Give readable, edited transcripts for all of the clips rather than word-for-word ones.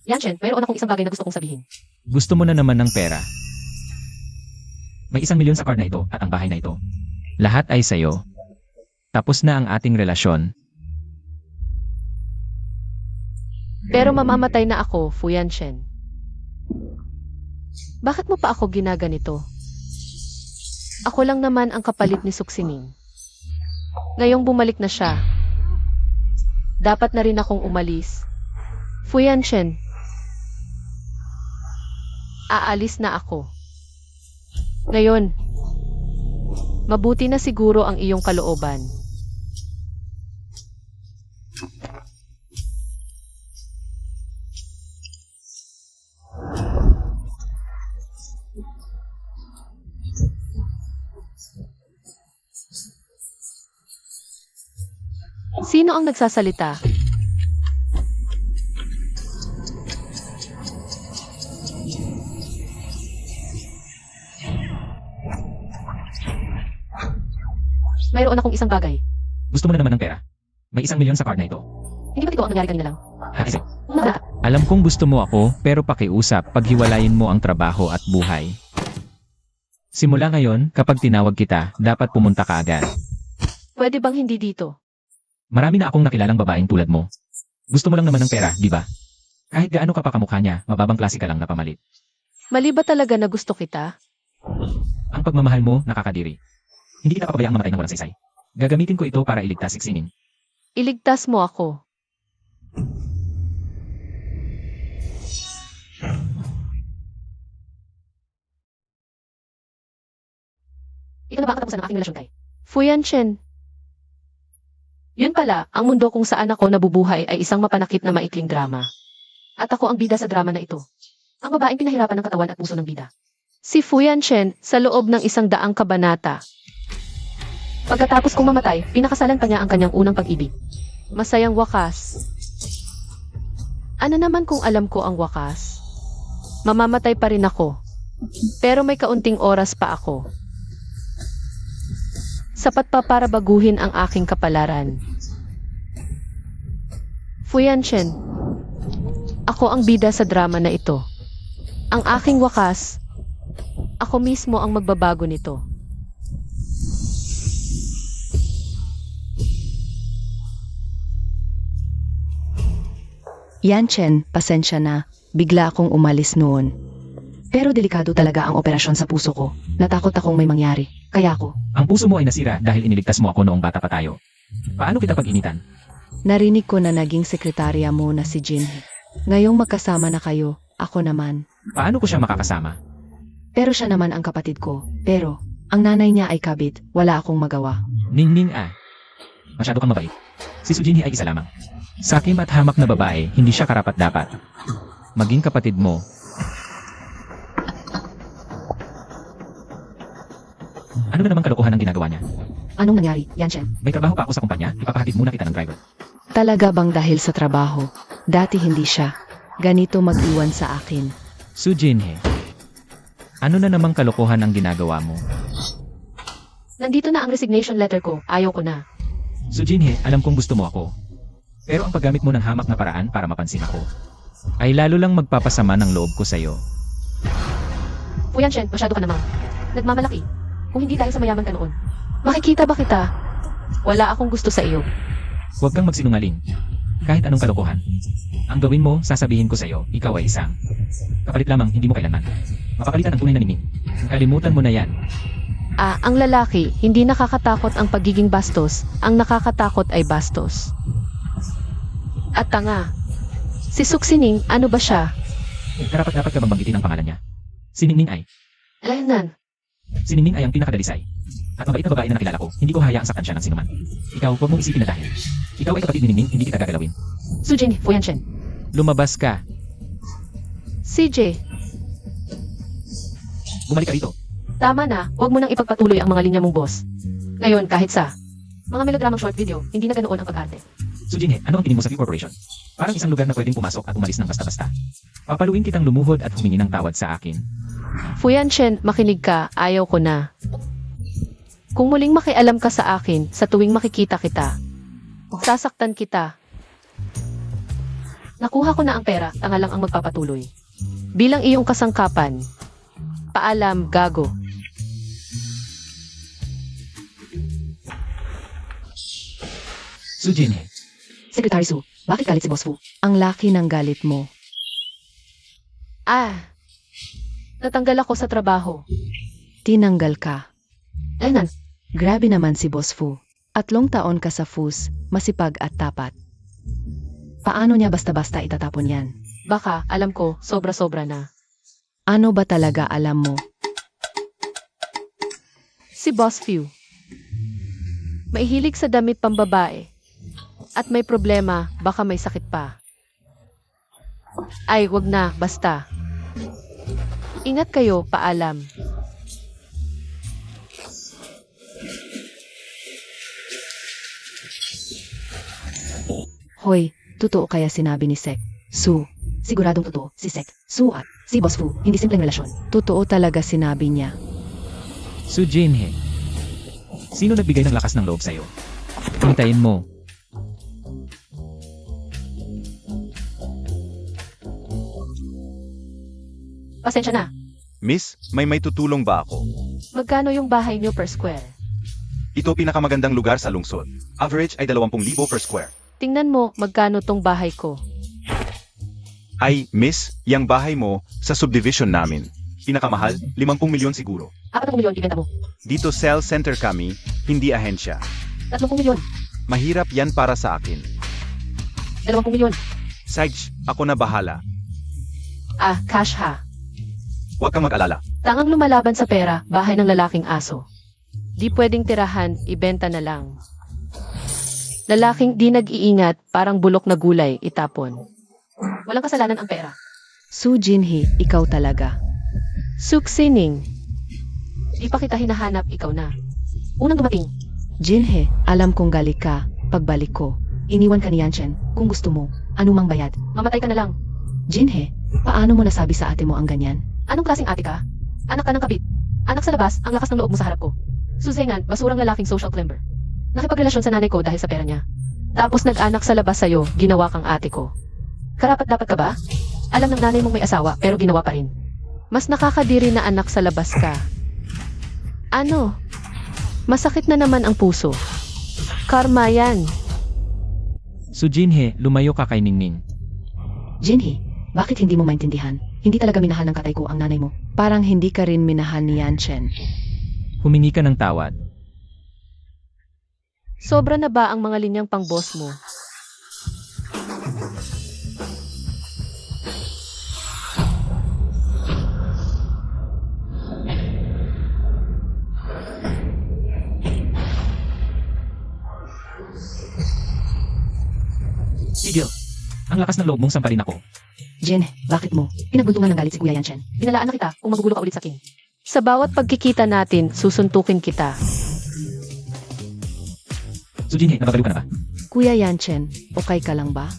Yanshen, mayroon akong isang bagay na gusto kong sabihin. Gusto mo na naman ng pera. May 1 milyon sa card na ito at ang bahay na ito. Lahat ay sayo. Tapos na ang ating relasyon. Pero mamamatay na ako, Fu Yanshen. Bakit mo pa ako ginaganito? Ako lang naman ang kapalit ni Suksining. Ngayong bumalik na siya, dapat na rin akong umalis. Fu Yanshen, aalis na ako. Ngayon, mabuti na siguro ang iyong kalooban. Sino ang nagsasalita? Mayroon akong isang bagay. Gusto mo na naman ng pera. May 1 milyon sa card na ito. Hindi ba ito ang nangyari kanina lang? Isaac, Wala. alam kong gusto mo ako, pero pakiusap, paghiwalayin mo ang trabaho at buhay. Simula ngayon, kapag tinawag kita, dapat pumunta ka agad. Pwede bang hindi dito? Marami na akong nakilalang babaeng tulad mo. Gusto mo lang naman ng pera, di ba? Kahit gaano ka pa kamukha niya, mababang klase ka lang na pamalit. Mali ba talaga na gusto kita? Ang pagmamahal mo, nakakadiri. Hindi kita papabayaang mamatay ng walang saysay. Gagamitin ko ito para iligtas si Xingning. Iligtas mo ako. Ito na ba ang katapusan ng aking relasyon kay Fu Yanshen? Yun pala, ang mundo kung saan ako nabubuhay ay isang mapanakit na maikling drama. At ako ang bida sa drama na ito. Ang babaeng pinahirapan ng katawan at puso ng bida. Si Fu Yanshen sa loob ng 100 kabanata. Pagkatapos kong mamatay, pinakasalan pa niya ang kanyang unang pag-ibig. Masayang wakas. Ano naman kung alam ko ang wakas? Mamamatay pa rin ako. Pero may kaunting oras pa ako. Sapat pa para baguhin ang aking kapalaran. Fu Yanshen, ako ang bida sa drama na ito. Ang aking wakas, ako mismo ang magbabago nito. Yanshen, pasensya na. Bigla akong umalis noon. Pero delikado talaga ang operasyon sa puso ko. Natakot akong may mangyari. Kaya ako. Ang puso mo ay nasira dahil iniligtas mo ako noong bata pa tayo. Paano kita pag-initan? Narinig ko na naging sekretarya mo na si Jinhee. Ngayong magkasama na kayo, ako naman. Paano ko siya makakasama? Pero siya naman ang kapatid ko. Pero, ang nanay niya ay kabit. Wala akong magawa. Ningning ah. Masyado kang mabait. Si Sujinhi ay isa lamang. Sakim at hamak na babae, hindi siya karapat-dapat. Maging kapatid mo. Ano na namang kalokohan ang ginagawa niya? Anong nangyari, Yanshen? May trabaho pa ako sa kumpanya, ipapahatid muna kita ng driver. Talaga bang dahil sa trabaho? Dati hindi siya. Ganito mag-iwan sa akin. Sujinhe. Ano na namang kalokohan ang ginagawa mo? Nandito na ang resignation letter ko. Ayaw ko na. Sujinhe, alam kong gusto mo ako. Pero ang paggamit mo ng hamak na paraan para mapansin ako, ay lalo lang magpapasama ng loob ko sa'yo. Fu Yanshen, masyado ka namang nagmamalaki. Kung hindi dahil sa mayaman ka noon. Makikita ba kita? Wala akong gusto sa iyo. Huwag kang magsinungaling. Kahit anong kalokohan. Ang gawin mo, sasabihin ko sa'yo, ikaw ay isang kapalit lamang, hindi mo kailanman. Mapapalitan ang tunay na ningning. Kalimutan mo na yan. Ang lalaki, hindi nakakatakot ang pagiging bastos. Ang nakakatakot ay bastos. At tanga. Si Suksining, ano ba siya? Karapat-dapat ka bang banggitin ang pangalan niya? Si Ningning ay. Layanan. Si Ningning ay ang pinakadalisay. At mabait na babae na nakilala ko, hindi ko hayaang saktan siya ng sinuman. Ikaw, huwag mong isipin na dahil ikaw ay kapatid ni Ningning, hindi kita gagalawin. Sujin, Fu Yanshen. Lumabas ka. CJ, Bumalik ka rito. tama na. Huwag mo nang ipagpatuloy ang mga linya mong boss. Ngayon, kahit sa mga melodramang short video, hindi na ganoon ang pag-arte. Sujinhe, ano ang tingin mo sa View Corporation? Parang isang lugar na pwedeng pumasok at umalis ng basta-basta. Papaluin kitang lumuhod at humingi ng tawad sa akin. Fu Yanshen, makinig ka. Ayaw ko na. Kung muling makialam ka sa akin sa tuwing makikita kita, sasaktan kita. Nakuha ko na ang pera, tanga lang ang magpapatuloy. Bilang iyong kasangkapan. Paalam, gago. Su Jinhee, Secretary Su, bakit galit si Boss Fu? Ang laki ng galit mo. Natanggal ako sa trabaho. Tinanggal ka. Ayun, Grabe naman si Boss Fu. 3 taon ka sa FUS, masipag at tapat. Paano niya basta-basta itatapon yan? baka, alam ko, sobra-sobra na. Ano ba talaga alam mo? Si Boss Few. Mahilig sa damit pambabae. At may problema, baka may sakit pa. Ay, wag na, basta. Ingat kayo, paalam. Hoy, totoo kaya sinabi ni Sek? Su, siguradong totoo, si Sek, Su at si Boss Fu, hindi simpleng relasyon. Totoo talaga sinabi niya. Su Jinhee. Sino nagbigay ng lakas ng loob sa'yo? Hintayin mo. Pasensya na. Miss, may tutulong ba ako? Magkano yung bahay niyo per square? Ito pinakamagandang lugar sa lungsod. Average ay 20,000 per square. Tingnan mo, magkano tong bahay ko. Ay, miss, yang bahay mo sa subdivision namin. Pinakamahal, 50 milyon siguro. 40 milyon, ibenta mo. Dito cell center kami, hindi ahensya. 30 milyon, Mahirap yan para sa akin. 20 milyon. Sage, ako na bahala. Cash ha. Huwag kang mag-alala. Tangang lumalaban sa pera, bahay ng lalaking aso. Di pwedeng tirahan, ibenta na lang. Lalaking di nag-iingat, parang bulok na gulay, itapon. Walang kasalanan ang pera. Su Jinhee, ikaw talaga. Suksining. Di pa kita hinahanap, ikaw na. Unang dumating. Jinhee, alam kong galit ka, pagbalik ko. Iniwan ka ni Yanchen, kung gusto mo, anumang bayad. Mamatay ka na lang. Jinhee, paano mo nasabi sa ate mo ang ganyan? Anong klaseng ate ka? Anak ka ng kabit. Anak sa labas, ang lakas ng loob mo sa harap ko. Susengan, basurang lalaking social climber. Nakipagrelasyon sa nanay ko dahil sa pera niya. Tapos nag-anak sa labas sa'yo, ginawa kang ate ko. Karapat dapat ka ba? Alam ng nanay mong may asawa, pero ginawa pa rin. Mas nakakadiri na anak sa labas ka. Ano? Masakit na naman ang puso. Karma yan. Su Jinhee, lumayo ka kay Ningning. Jinhee, bakit hindi mo maintindihan? Hindi talaga minahal ng katay ko ang nanay mo. Parang hindi ka rin minahal ni Yanchen. Humingi ka ng tawad. Sobra na ba ang mga linyang pang-boss mo? Tigil. Ang lakas ng loob mong samparin ako. Jin, bakit mo? Pinagbuntungan ng galit si Kuya Yanchen. Binalaan na kita kung magugulo ka ulit sa akin. Sa bawat pagkikita natin, susuntukin kita. Su Jinhee, nababaliw ka na ba? Kuya Yanchen, okay ka lang ba?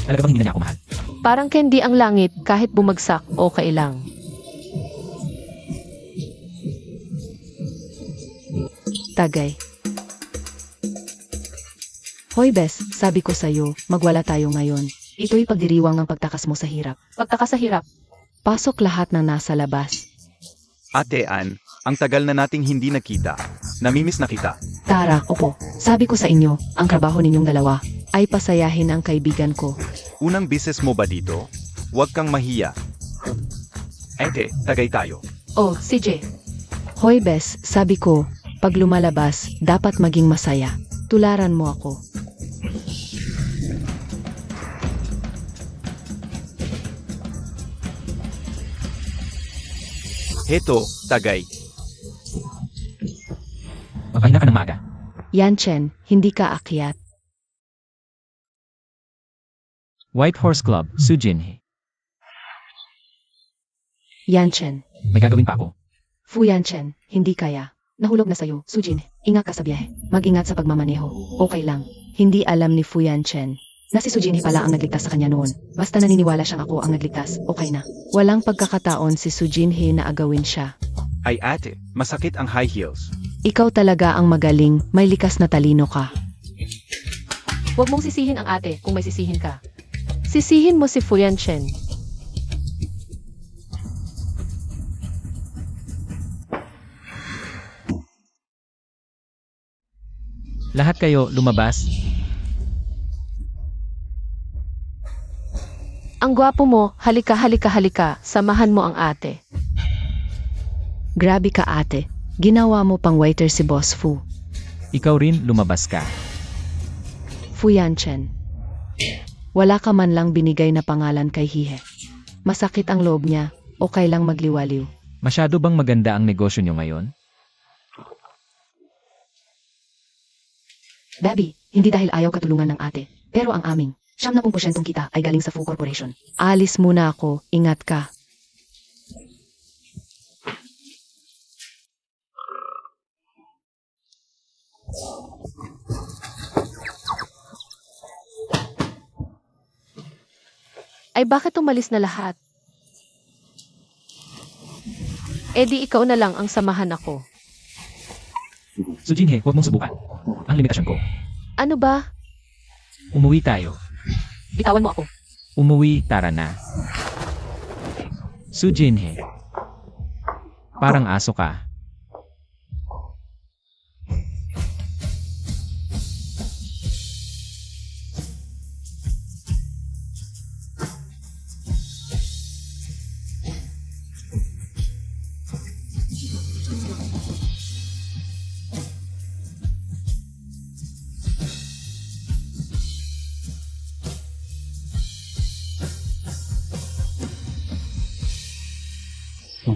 Talaga bang hindi na niya ako mahal? Parang candy ang langit, kahit bumagsak, okay lang. Tagay. Hoy Bes, sabi ko sa'yo, magwala tayo ngayon. Ito'y pagdiriwang ng pagtakas mo sa hirap. Pagtaka sa hirap, Pasok lahat ng nasa labas. Ate Ann, ang tagal na nating hindi nakita. Namimiss na kita. Tara, opo. Sabi ko sa inyo, ang trabaho ninyong dalawa ay pasayahin ang kaibigan ko. Unang business mo ba dito? Huwag kang mahiya. Ete, tagay tayo. oh, CJ. Hoy Bes, sabi ko, pag lumalabas, dapat maging masaya. Tularan mo ako. Heto, tagay. Magpahinga ka ng maaga. Yanchen, hindi ka akyat. White Horse Club, Su Jinhee. Yanchen, May gagawin pa ako. Fu Yanchen, hindi kaya. Nahulog na sa'yo, Sujin. Ingat ka sa biyahe. Mag-ingat sa pagmamaneho. Okay lang. Hindi alam ni Fu Yanchen na si Sujin pala ang nagligtas sa kanya noon. Basta naniniwala siyang ako ang nagligtas, okay na. Walang pagkakataon si Sujin na agawin siya. Ay ate, masakit ang high heels. Ikaw talaga ang magaling, may likas na talino ka. Huwag mong sisihin ang ate kung may sisihin ka. Sisihin mo si Fuyan Chen. Lahat kayo lumabas. Ang gwapo mo, halika, halika, halika. Samahan mo ang ate. Grabe ka ate. Ginawa mo pang waiter si Boss Fu. Ikaw rin lumabas ka. Fuyan Chen. Wala ka man lang binigay na pangalan kay Hihe. Masakit ang loob niya, o kailang magliwaliw. Masyado bang maganda ang negosyo nyo ngayon? Baby, hindi dahil ayaw katulungan ng ate, pero ang aming 70% kita ay galing sa Fu Corporation. Alis muna ako, ingat ka. Ay bakit umalis na lahat? Eh di ikaw na lang ang samahan ako. So Jinhe, huwag mong subukan. Ang limitasyon ko. Ano ba? Umuwi tayo. Bitawan mo ako. Umuwi, tara na. Su Jinhe. Parang aso ka.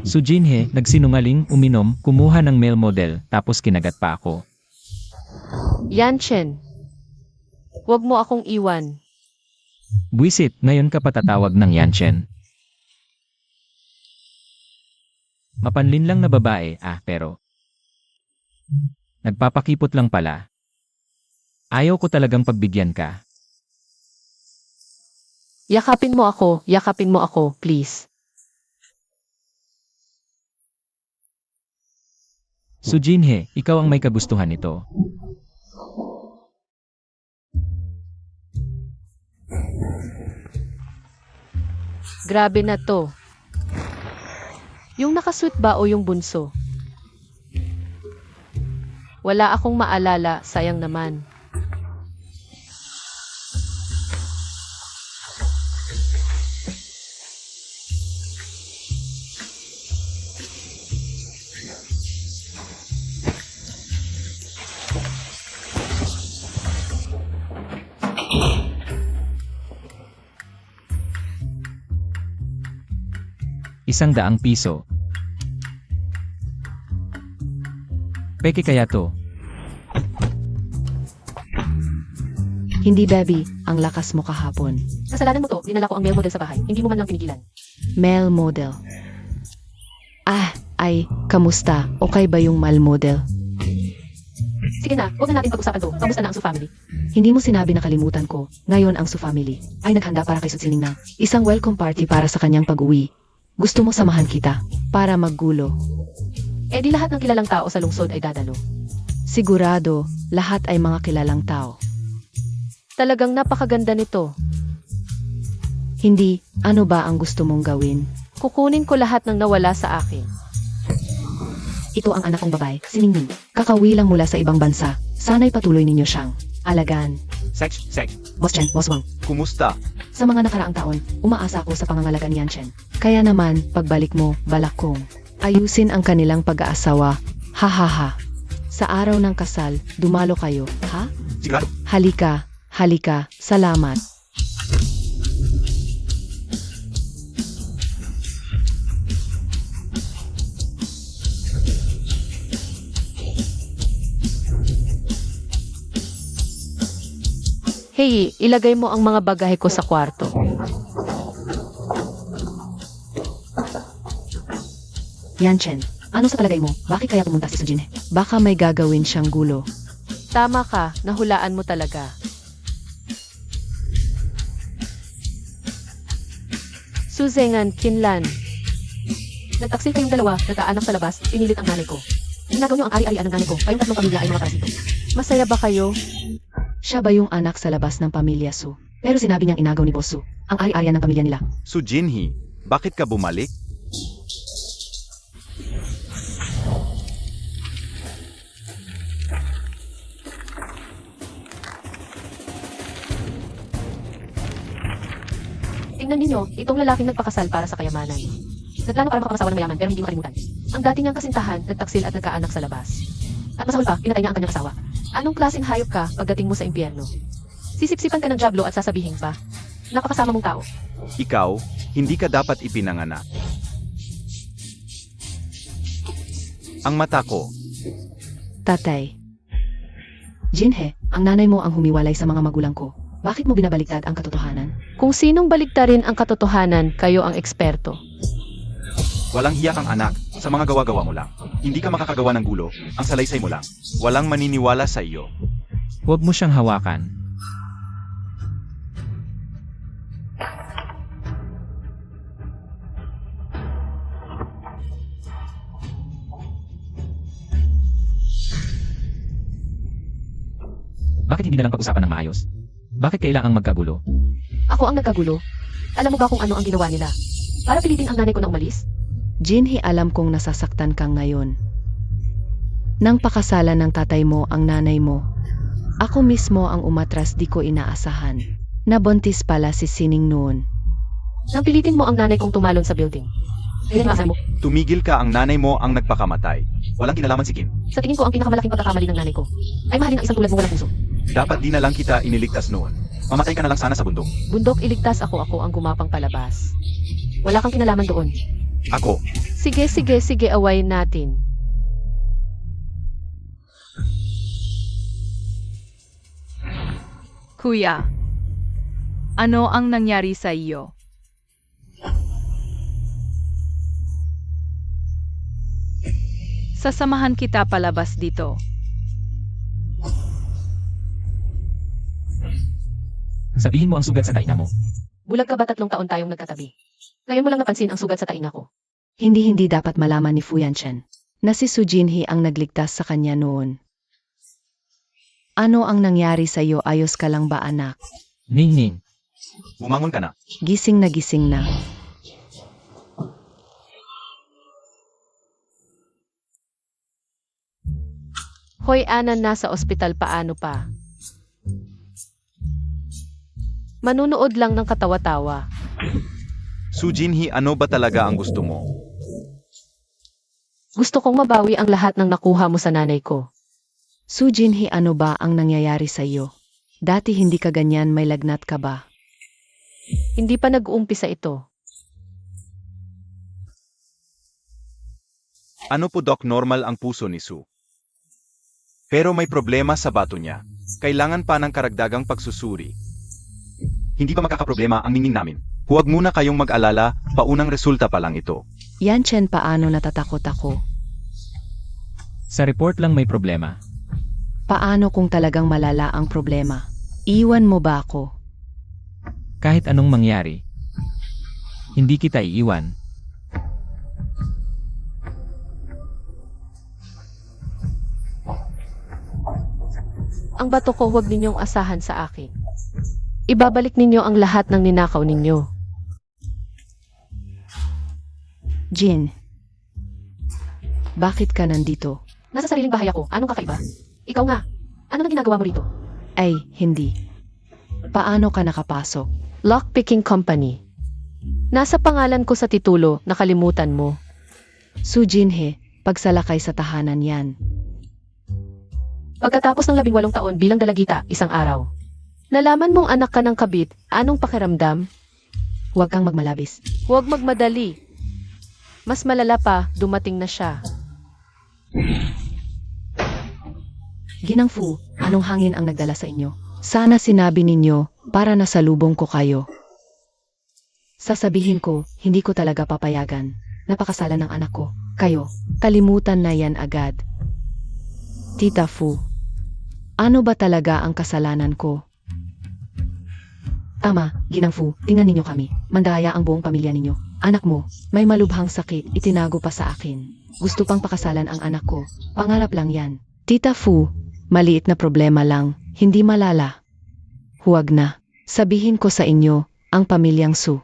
Su Jinhe, nagsinungaling, uminom, kumuha ng male model, tapos kinagat pa ako. Yan Chen. Huwag mo akong iwan. Buisit, ngayon ka patatawag ng Yanchen. Mapanlin lang na babae, pero nagpapakipot lang pala. Ayaw ko talagang pagbigyan ka. Yakapin mo ako, please. Su Jinhe, ikaw ang may kagustuhan nito. Grabe na to. Yung nakasweet ba o yung bunso? Wala akong maalala, sayang naman. ₱100. Peke kaya to? Hindi baby, ang lakas mo kahapon. Kasalanan mo to, dinala ko ang male model sa bahay. Hindi mo man lang pinigilan. Male model. Kamusta? Okay ba yung male model? Sige na, huwag na natin pag-usapan to. Kamusta na ang Su family? Hindi mo sinabi na kalimutan ko. Ngayon ang Su family ay naghanda para kay Sutsining ng isang welcome party para sa kanyang pag-uwi. Gusto mo samahan kita para maggulo. Eh di lahat ng kilalang tao sa lungsod ay dadalo. Sigurado, lahat ay mga kilalang tao. Talagang napakaganda nito. Hindi, ano ba ang gusto mong gawin? Kukunin ko lahat ng nawala sa akin. Ito ang anak kong babae, si Ningning. Kakauwi lang mula sa ibang bansa. Sana'y patuloy ninyo siyang alagaan. Sex. Boss Chen, Boss Wang. Kumusta? Sa mga nakaraang taon, umaasa ako sa pangangalaga ni Yan Chen. Kaya naman, pagbalik mo, balak kong ayusin ang kanilang pag-aasawa. Ha ha ha. Sa araw ng kasal, dumalo kayo, ha? Sigurado. Halika, salamat. Hey, ilagay mo ang mga bagahe ko sa kwarto. Yan Chen, ano sa palagay mo? Bakit kaya pumunta si Sujin? Baka may gagawin siyang gulo. Tama ka, nahulaan mo talaga. Suzengan, Kinlan. Nagtaksil kayong dalawa, nagkaanak sa labas, pinilit ang nanay ko. Ginagaw niyo ang ari-arian ng nanay ko, kayong tatlong pamilya ay mga parasito. Masaya ba kayo? Siya ba yung anak sa labas ng pamilya Su? Pero sinabi niyang inagaw ni Boss Su ang ari-arian ng pamilya nila. Su Jinhee, bakit ka bumalik? Tingnan ninyo, itong lalaking nagpakasal para sa kayamanan. Nagplano para makapangasawa ng mayaman pero hindi makalimutan. Ang dati niyang kasintahan, nagtaksil at nagkaanak sa labas. At masahol pa, pinatay niya ang kanyang asawa. Anong klaseng hayop ka pagdating mo sa impyerno? Sisipsipan ka ng dyablo at sasabihin pa, napakasama mong tao. Ikaw, hindi ka dapat ipinanganak. Ang mata ko, Tatay. Jinhee, ang nanay mo ang humiwalay sa mga magulang ko. Bakit mo binabaliktad ang katotohanan? Kung sinong baliktarin ang katotohanan, kayo ang eksperto. walang hiya kang anak, sa mga gawa-gawa mo lang. Hindi ka makakagawa ng gulo, ang salaysay mo lang. Walang maniniwala sa iyo. Huwag mo siyang hawakan. Bakit hindi na lang pag-usapan ng maayos? Bakit kailangang magkagulo? Ako ang nagkagulo. Alam mo ba kung ano ang ginawa nila? Para pilitin ang nanay ko na umalis? Jinhee, alam kong nasasaktan kang ngayon. Nang pakasalan ng tatay mo ang nanay mo, ako mismo ang umatras, di ko inaasahan. Nabuntis pala si Sining noon. Nang pilitin mo ang nanay kong tumalon sa building. Ganyan maasahan mo. Tumigil ka, ang nanay mo ang nagpakamatay. Walang kinalaman si Kim. Sa tingin ko ang pinakamalaking pagkakamali ng nanay ko ay mahalin ang isang tulad mo walang puso. Dapat di na lang kita iniligtas noon. Mamatay ka na lang sana sa bundok. Bundok, iligtas ako ang gumapang palabas. Wala kang kinalaman doon. Ako, Sige, awayin natin. Kuya, ano ang nangyari sa iyo? Sasamahan kita palabas dito. Sabihin mo ang sugat sa taina mo. Bulag ka ba 3 taon tayong nagkatabi? Ngayon mo lang napansin ang sugat sa tainga ko. Hindi dapat malaman ni Fu Yanchen na si Su Jinhee ang nagligtas sa kanya noon. Ano ang nangyari sa iyo? Ayos ka lang ba, anak? Ning. bumangon ka na. Gising na. Hoy, Anan, nasa ospital, paano pa? Manunood lang ng katawa-tawa. Su Jinhee, ano ba talaga ang gusto mo? Gusto kong mabawi ang lahat ng nakuha mo sa nanay ko. Su Jinhee, ano ba ang nangyayari sa iyo? Dati hindi ka ganyan, may lagnat ka ba? Hindi pa nag-uumpisa ito. Ano po, Doc? Normal ang puso ni Su. Pero may problema sa bato niya. Kailangan pa ng karagdagang pagsusuri. Hindi pa makakaproblema ang ningning namin. Huwag muna kayong mag-alala, paunang resulta pa lang ito. Yanchen, paano natatakot ako? Sa report lang may problema. Paano kung talagang malala ang problema? Iwan mo ba ako? Kahit anong mangyari, hindi kita iiwan. Ang bato ko, huwag ninyong asahan sa akin. Ibabalik ninyo ang lahat ng ninakaw ninyo. Jin, bakit ka nandito? Nasa sariling bahay ako. Anong kakaiba? Ikaw nga. Ano na ginagawa mo rito? Ay, hindi. Paano ka nakapasok? Lockpicking Company. Nasa pangalan ko sa titulo, nakalimutan mo. Su Jinhee, pagsalakay sa tahanan yan. Pagkatapos ng 18 taon bilang dalagita, isang araw. Nalaman mong anak ka ng kabit, anong pakiramdam? Huwag kang magmalabis. Huwag magmadali. Mas malala pa, dumating na siya. Ginang Fu, anong hangin ang nagdala sa inyo? Sana sinabi ninyo para nasalubong ko kayo. Sasabihin ko, hindi ko talaga papayagan. Napakasalan ng anak ko. Kayo, kalimutan na yan agad. Tita Fu, ano ba talaga ang kasalanan ko? Tama, Ginang Fu, tingnan ninyo kami. Mandaya ang buong pamilya ninyo. Anak mo, may malubhang sakit, itinago pa sa akin. Gusto pang pakasalan ang anak ko. Pangarap lang yan. Tita Fu, maliit na problema lang, hindi malala. Huwag na. Sabihin ko sa inyo, ang pamilyang Su.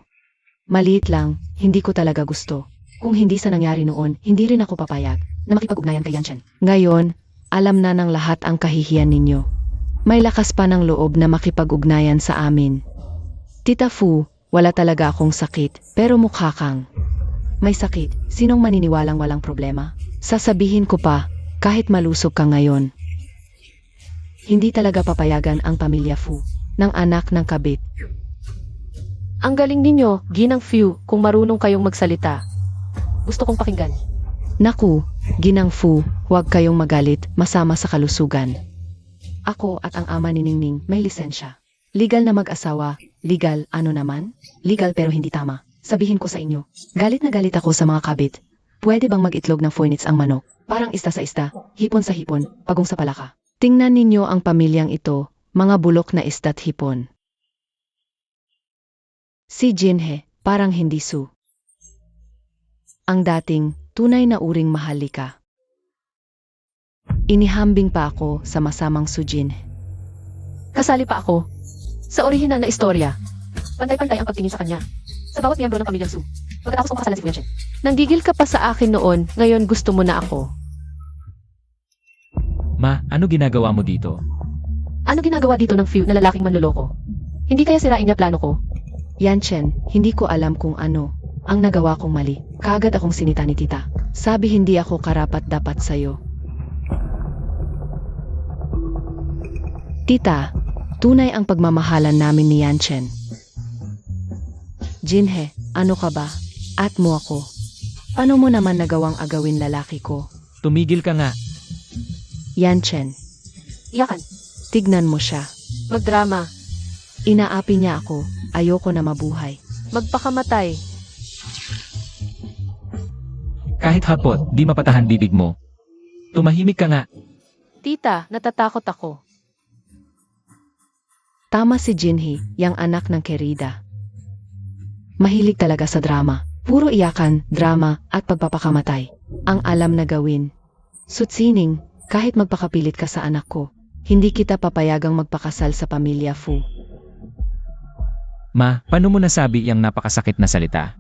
Maliit lang, hindi ko talaga gusto. Kung hindi sa nangyari noon, hindi rin ako papayag na makipag-ugnayan kay Yanchen. Ngayon, alam na ng lahat ang kahihiyan ninyo. May lakas pa ng loob na makipag-ugnayan sa amin. Tita Fu, wala talaga akong sakit, pero mukha kang may sakit. Sinong maniniwalang walang problema? Sasabihin ko pa, kahit malusog ka ngayon. Hindi talaga papayagan ang pamilya Fu ng anak ng kabit. Ang galing ninyo, Ginang Fu, kung marunong kayong magsalita. Gusto kong pakinggan. Naku, Ginang Fu, huwag kayong magalit, masama sa kalusugan. Ako at ang ama ni Ningning may lisensya. Legal na mag-asawa, legal ano naman? Legal pero hindi tama. Sabihin ko sa inyo, galit na galit ako sa mga kabit. Pwede bang mag-itlog ng phoenix ang manok? Parang ista sa ista, hipon sa hipon, pagong sa palaka. Tingnan ninyo ang pamilyang ito, mga bulok na ista't hipon. Si Jinhe, parang hindi Su. Ang dating, tunay na uring mahalika. Inihambing pa ako sa masamang Su Jinhe. Kasali pa ako. Sa orihinal na istorya. Pantay-pantay ang pagtingin sa kanya. Sa bawat miyembro ng pamilyang Su. Pagkatapos kong kasalan si Fuyanshen. Nanggigil ka pa sa akin noon, ngayon gusto mo na ako. Ma, ano ginagawa mo dito? Ano ginagawa dito ng Fu na lalaking manloloko? Hindi kaya sirain niya plano ko? Yanchen, hindi ko alam kung ano ang nagawa kong mali. Kaagad akong sinita ni tita. Sabi hindi ako karapat-dapat sa'yo. Tita, tunay ang pagmamahalan namin ni Yanchen. Jinhe, ano ka ba? At mo ako. Paano mo naman nagawang agawin lalaki ko? Tumigil ka nga. Yanchen, Iyakan. tignan mo siya. Magdrama. Inaapi niya ako. Ayoko na mabuhay. Magpakamatay. Kahit hapot, di mapatahan bibig mo. Tumahimik ka nga. Tita, natatakot ako. Tama si Jinhee, yang anak ng Kerida. Mahilig talaga sa drama. Puro iyakan, drama, at pagpapakamatay. Ang alam na gawin. Sutsining, kahit magpakapilit ka sa anak ko, hindi kita papayagang magpakasal sa pamilya Fu. Ma, paano mo nasabi yung napakasakit na salita?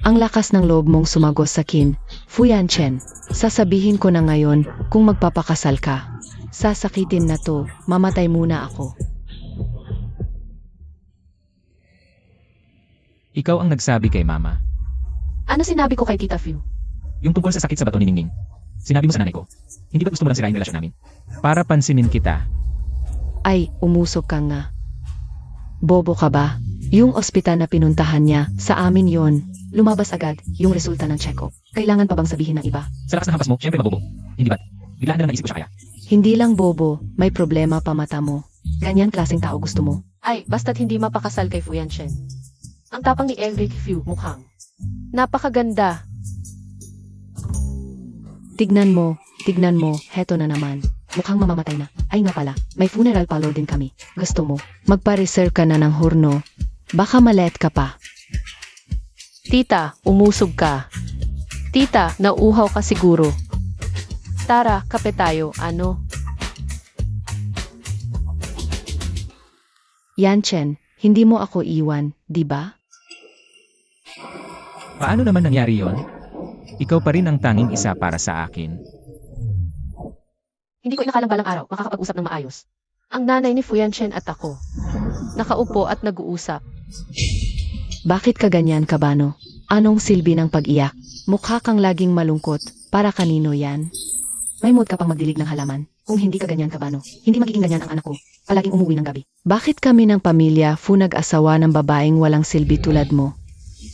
Ang lakas ng loob mong sumagos sa kin, Fu Yanchen. Sasabihin ko na ngayon kung magpapakasal ka. Sasakitin na to, mamatay muna ako. Ikaw ang nagsabi kay Mama. Ano sinabi ko kay Tita Fu? Yung tungkol sa sakit sa bato ni Ningning. Sinabi mo sa nanay ko. Hindi ba gusto mo lang sirain yung relasyon namin? Para pansinin kita. Ay, umusog ka nga. Bobo ka ba? Yung ospital na pinuntahan niya, sa amin yon. Lumabas agad yung resulta ng check-up. Kailangan pa bang sabihin ng iba? Sa lakas ng hampas mo, syempre mabobo. Hindi ba? Biglaan na lang naisip ko siya kaya. Hindi lang bobo, may problema pa mata mo. Ganyan klaseng tao gusto mo. Ay, basta't hindi mapakasal kay Fuyanshen. Ang tapang ni Elric Fu mukhang. Napakaganda. Tignan mo, heto na naman. Mukhang mamamatay na. Ay nga pala, may funeral parlor din kami. Gusto mo, magpa-reserve ka na ng hurno. Baka malet ka pa. Tita, umusog ka. Tita, nauuhaw ka siguro. Tara, kape tayo, ano? Yanchen, hindi mo ako iwan, di ba? Paano naman nangyari yon? Ikaw pa rin ang tanging isa para sa akin. Hindi ko inakalang balang araw makakapag-usap ng maayos. Ang nanay ni Fuyanshen at ako. Nakaupo at nag-uusap. Bakit ka ganyan, Kabano? Anong silbi ng pag-iyak? Mukha kang laging malungkot. Para kanino yan? May mood ka pang magdilig ng halaman. Kung hindi ka ganyan, Kabano, hindi magiging ganyan ang anak ko. Palaging umuwi ng gabi. Bakit kami ng pamilya Fu nag-asawa ng babaeng walang silbi tulad mo?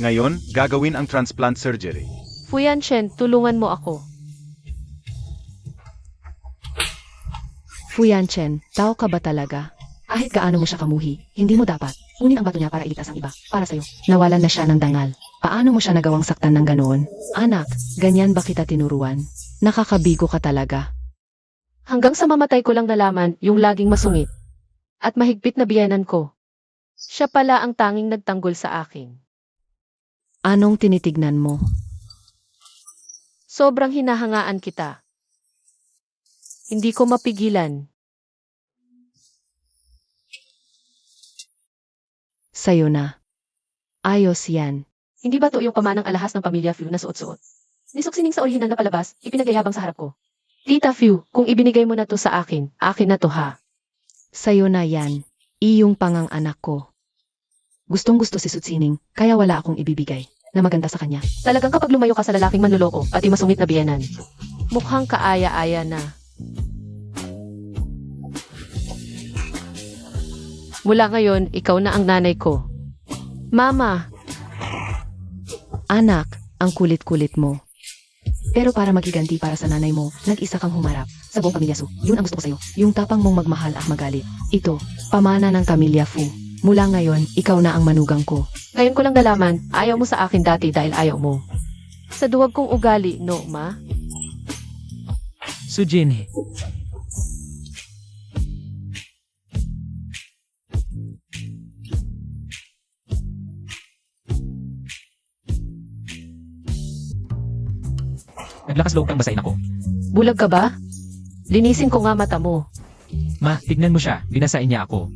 Ngayon, gagawin ang transplant surgery. Fuyanshen, tulungan mo ako. Fu Yanchen, tao ka ba talaga? Kahit gaano mo siya kamuhi, hindi mo dapat. Kunin ang bato niya para iligtas ang iba. Para sa'yo. Nawalan na siya ng dangal. Paano mo siya nagawang saktan ng ganoon? Anak, ganyan ba kita tinuruan? Nakakabigo ka talaga. Hanggang sa mamatay ko lang nalaman yung laging masungit. At mahigpit na biyenan ko. Siya pala ang tanging nagtanggol sa akin. Anong tinitignan mo? Sobrang hinahangaan kita. Hindi ko mapigilan. Sa'yo na. Ayos yan. Hindi ba to yung pamanang alahas ng pamilya Fu na suot-suot? Nisuksining sa orihinal na palabas, ipinagyayabang sa harap ko. Tita Fu, kung ibinigay mo na to sa akin na to ha. Sa'yo na yan. Iyong pangang anak ko. Gustong gusto si Sutsining, kaya wala akong ibibigay na maganda sa kanya. Talagang kapag lumayo ka sa lalaking manloloko, pati masungit na biyenan. Mukhang kaaya-aya na. Mula ngayon, ikaw na ang nanay ko. Mama, Anak, ang kulit-kulit mo. Pero para magiganti para sa nanay mo, nag-isa kang humarap sa buong pamilya Su. Yun ang gusto ko sa'yo. Yung tapang mong magmahal at magalit. Ito, pamana ng pamilya Fu. Mula ngayon, ikaw na ang manugang ko. ngayon ko lang nalaman, ayaw mo sa akin dati dahil ayaw mo. Sa duwag kong ugali, no, ma? Su Jinhee. Naglakas loob kang basahin ako. Bulag ka ba? Linisin ko nga mata mo. Ma, tignan mo siya. Binasain niya ako.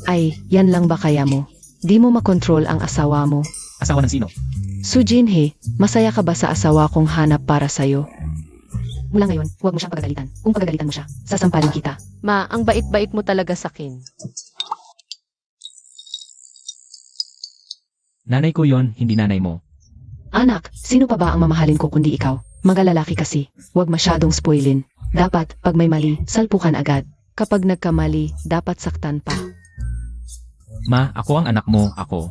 Ay, yan lang ba kaya mo? Di mo makontrol ang asawa mo. Asawa ng sino? Su Jinhee, masaya ka ba sa asawa kong hanap para sa'yo? Mula ngayon, huwag mo siyang pagagalitan. Kung pagagalitan mo siya, sasampalin kita. Ma, ang bait-bait mo talaga sa akin. Nanay ko yon, hindi nanay mo. Anak, sino pa ba ang mamahalin ko kundi ikaw? Mga lalaki kasi, huwag masyadong spoilin. Dapat, pag may mali, salpukan agad. Kapag nagkamali, dapat saktan pa. Ma, ako ang anak mo, ako.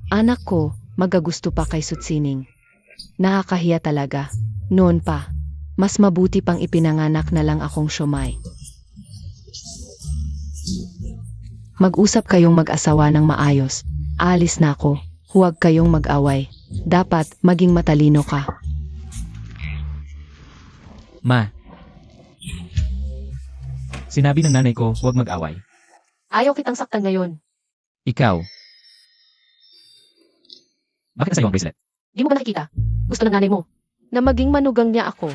Anak ko, magagusto pa kay Sutsining. Nakakahiya talaga. Noon pa, mas mabuti pang ipinanganak na lang akong syomay. Mag-usap kayong mag-asawa ng maayos. Aalis na ako. Huwag kayong mag-away. Dapat maging matalino ka. Ma. Sinabi ng nanay ko, huwag mag-away. Ayaw kitang saktan ngayon. Ikaw. Bakit nasa'yo ang bracelet? Di mo ba nakikita? Gusto ng nanay mo. Na maging manugang niya ako.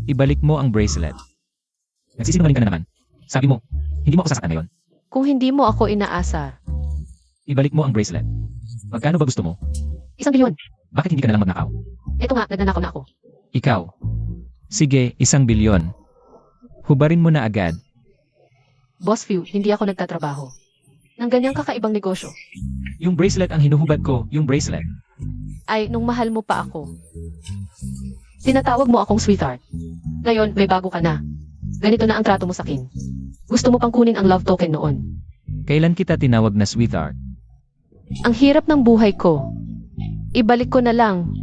Ibalik mo ang bracelet. Nagsisinungaling ka na naman. Sabi mo, hindi mo ako sasaktan ngayon. Kung hindi mo ako inaasar. Ibalik mo ang bracelet. Magkano ba gusto mo? 1 bilyon. Bakit hindi ka na lang magnakaw? Ito nga, nagnanakaw na ako. Ikaw. Sige, 1 bilyon. Hubarin mo na agad. Boss Fu, hindi ako nagtatrabaho. Nang ganyang kakaibang negosyo. Yung bracelet ang hinuhubad ko, yung bracelet. Ay, nung mahal mo pa ako. Tinatawag mo akong sweetheart. Ngayon, may bago ka na. Ganito na ang trato mo sa akin. Gusto mo pang kunin ang love token noon. Kailan kita tinawag na sweetheart? Ang hirap ng buhay ko. Ibalik ko na lang.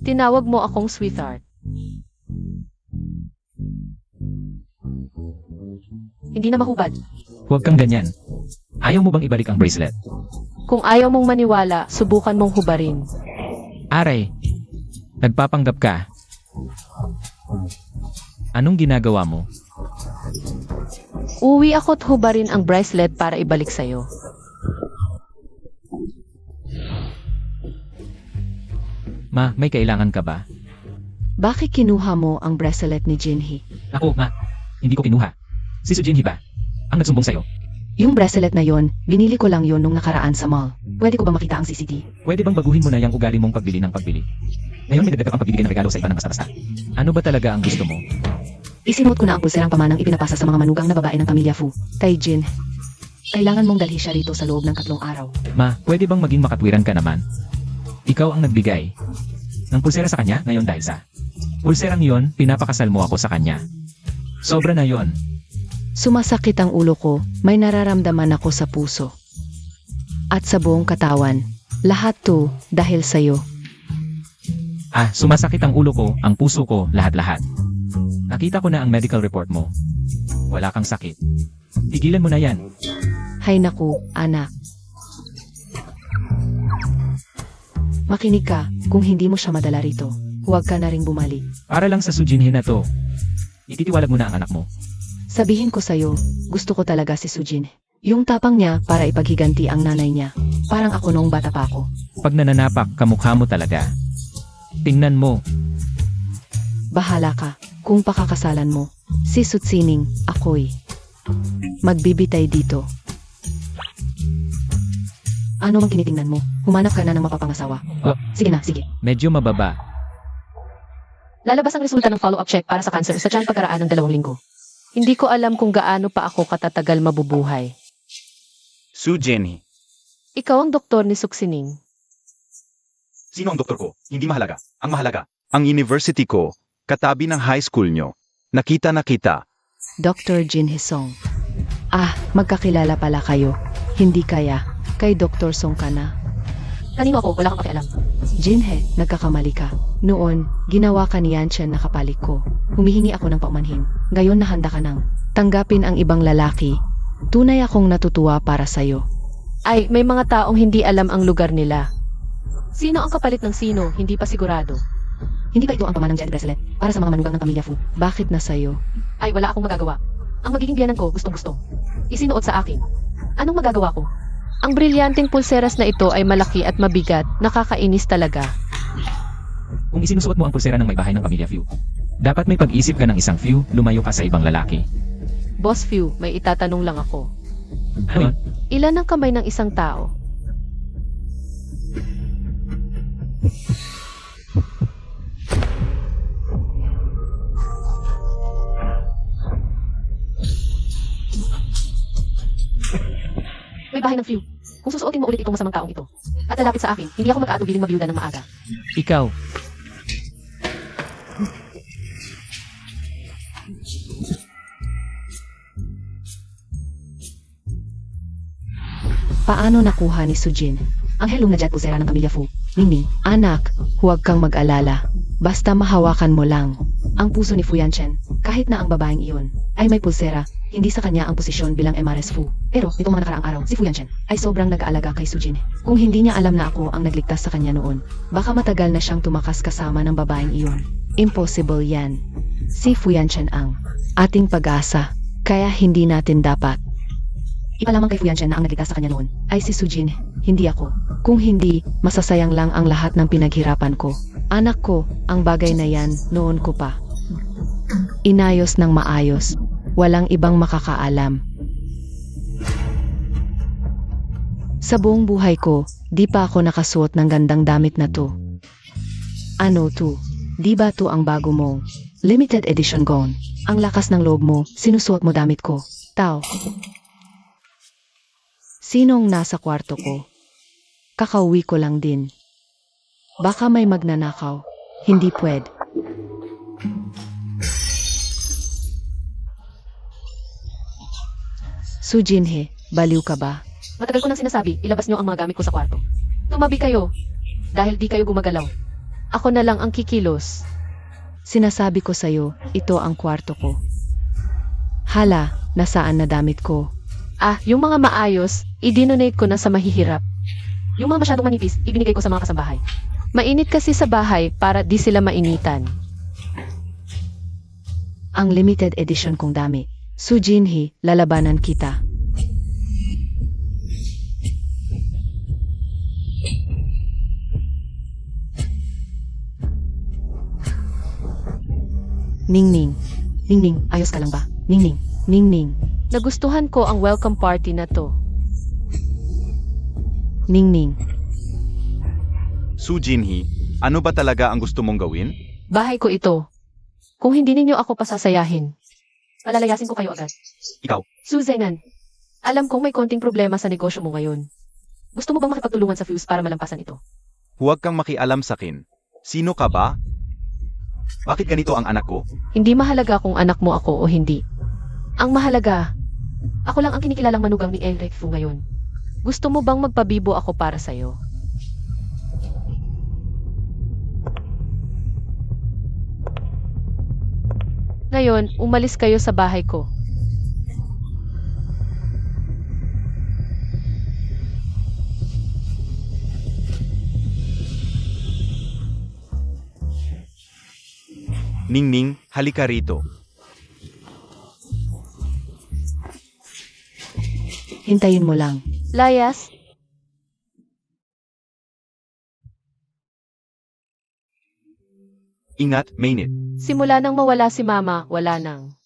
Tinawag mo akong sweetheart. Hindi na mahubad. Huwag kang ganyan. Ayaw mo bang ibalik ang bracelet? Kung ayaw mong maniwala, subukan mong hubarin. Aray, nagpapanggap ka. Anong ginagawa mo? Uwi ako't hubarin ang bracelet para ibalik sa'yo. Ma, may kailangan ka ba? Bakit kinuha mo ang bracelet ni Jinhee? Ako, ma, hindi ko kinuha. Si Su Jinhee ba? Ang nagsumbong sa'yo. Yung bracelet na yon, binili ko lang yon nung nakaraan sa mall. Pwede ko ba makita ang CCTV? Pwede bang baguhin mo na yung ugali mong pagbili ng pagbili? Ngayon may dagdag kang pagbibigay ng regalo sa iba ng basta-basta. Ano ba talaga ang gusto mo? Isinuot ko na ang pulserang pamanang ipinapasa sa mga manugang na babae ng pamilya Fu. Taijin, kailangan mong dalhin siya rito sa loob ng 3 araw. Ma, pwede bang maging makatwiran ka naman? Ikaw ang nagbigay ng pulsera sa kanya ngayon dahil sa pulserang yon, pinapakasal mo ako sa kanya. Sobra na yon. Sumasakit ang ulo ko, may nararamdaman ako sa puso. At sa buong katawan. Lahat to dahil sa'yo. Ah, sumasakit ang ulo ko, ang puso ko, lahat-lahat. Nakita ko na ang medical report mo. Wala kang sakit. Tigilan mo na yan. Hay naku, anak. Makinig ka, kung hindi mo siya madala rito, huwag ka na ring bumalik. Para lang sa Su Jinhee na to. Ititiwalag mo na ang anak mo. Sabihin ko sa'yo, gusto ko talaga si Sujin. Yung tapang niya para ipaghiganti ang nanay niya. Parang ako noong bata pa ako. Pag nananapak, kamukha mo talaga. Tingnan mo. Bahala ka, kung pakakasalan mo. Si Sutsining, ako'y magbibitay dito. Ano mang tinitingnan mo? Humanap ka na ng mapapangasawa. Oh. Sige na, sige. Medyo mababa. Lalabas ang resulta ng follow-up check para sa cancer sa tiyan pagkaraan ng 2 linggo. Hindi ko alam kung gaano pa ako katatagal mabubuhay. Su Jinhee, Ikaw ang doktor ni Suksining. sino ang doktor ko? Hindi mahalaga. Ang mahalaga, ang university ko, katabi ng high school nyo. Nakita na kita. Dr. Jin Hee-song. Ah, magkakilala pala kayo. Hindi kaya. Kay Dr. Song ka na. Kanino ako? Wala kang pakialam. Jinhe, nagkakamali ka. Noon, ginawa ka ni Yanchen na kapalit ko. Humihingi ako ng paumanhin. Ngayon nahanda ka nang tanggapin ang ibang lalaki. Tunay akong natutuwa para sa'yo. Ay, may mga taong hindi alam ang lugar nila. Sino ang kapalit ng sino? Hindi pa sigurado. Hindi ba ito ang pamanang jet bracelet para sa mga manugang ng pamilya Fu? Bakit na sa'yo? Ay, wala akong magagawa. Ang magiging biyanan ko, gustong-gusto. Isinuot sa akin. Anong magagawa ko? Ang brilyanteng pulseras na ito ay malaki at mabigat, nakakainis talaga. Kung isinusuot mo ang pulsera ng may bahay ng pamilya Few, dapat may pag-isip ka ng isang Few, lumayo ka sa ibang lalaki. Boss Few, may itatanong lang ako. Ano yun? Ilan ang kamay ng isang tao? May bahay ng Few. Kung susuotin mo ulit itong masamang taong ito, at lalapit sa akin, hindi ako mag-aatubiling mabiyuda ng maaga. Ikaw, Paano nakuha ni Sujin? Ang helong na jet pulsera ng pamilya Fu. Ningning, anak, huwag kang mag-alala. Basta mahawakan mo lang. Ang puso ni Fu Yanchen, kahit na ang babaeng iyon, ay may pulsera, hindi sa kanya ang posisyon bilang MRS Fu. Pero nitong mga nakaraang araw, si Fu Yanchen ay sobrang nag-aalaga kay Sujin. Kung hindi niya alam na ako ang nagligtas sa kanya noon, baka matagal na siyang tumakas kasama ng babaeng iyon. Impossible yan. Si Fu Yanchen ang ating pag-asa, kaya hindi natin dapat ipa lamang kay Fu Yanchen na ang nagligtas sa kanya noon ay si Sujin, hindi ako. Kung hindi, masasayang lang ang lahat ng pinaghirapan ko. Anak ko, ang bagay na yan, noon ko pa. Inayos ng maayos. Walang ibang makakaalam. Sa buong buhay ko, di pa ako nakasuot ng gandang damit na to. Ano to? Di ba to ang bago mong limited edition gown? Ang lakas ng loob mo, sinusuot mo damit ko. Tao. Sinong nasa kwarto ko? Kakauwi ko lang din. Baka may magnanakaw. Hindi pwede. Sujinhe, baliw ka ba? Matagal ko nang sinasabi, ilabas niyo ang mga gamit ko sa kwarto. Tumabi kayo, dahil di kayo gumagalaw. Ako na lang ang kikilos. Sinasabi ko sa'yo, ito ang kwarto ko. Hala, nasaan na damit ko? Ah, yung mga maayos, i-donate ko na sa mahihirap. Yung mga masyadong manipis, ibinigay ko sa mga kasambahay. Mainit kasi sa bahay para di sila mainitan. Ang limited edition kong damit. Sujinhe, lalabanan kita. Ningning. Ningning, ayos ka lang ba? Ningning. Ningning. Nagustuhan ko ang welcome party na to. Ningning. Su Jinhee, ano ba talaga ang gusto mong gawin? Bahay ko ito. Kung hindi ninyo ako pasasayahin, palalayasin ko kayo agad. Ikaw, Suzenan, alam kong may konting problema sa negosyo mo ngayon. Gusto mo bang makipagtulungan sa Fuse para malampasan ito? huwag kang makialam sakin. Sino ka ba? Bakit ganito ang anak ko? Hindi mahalaga kung anak mo ako o hindi. Ang mahalaga, ako lang ang kinikilalang manugang ni Elric Fu ngayon. Gusto mo bang magpabibo ako para sa'yo? Ngayon, umalis kayo sa bahay ko. Ningning, halika rito. Hintayin mo lang. Layas, Ingat, mainit. simula nang mawala si Mama, wala nang.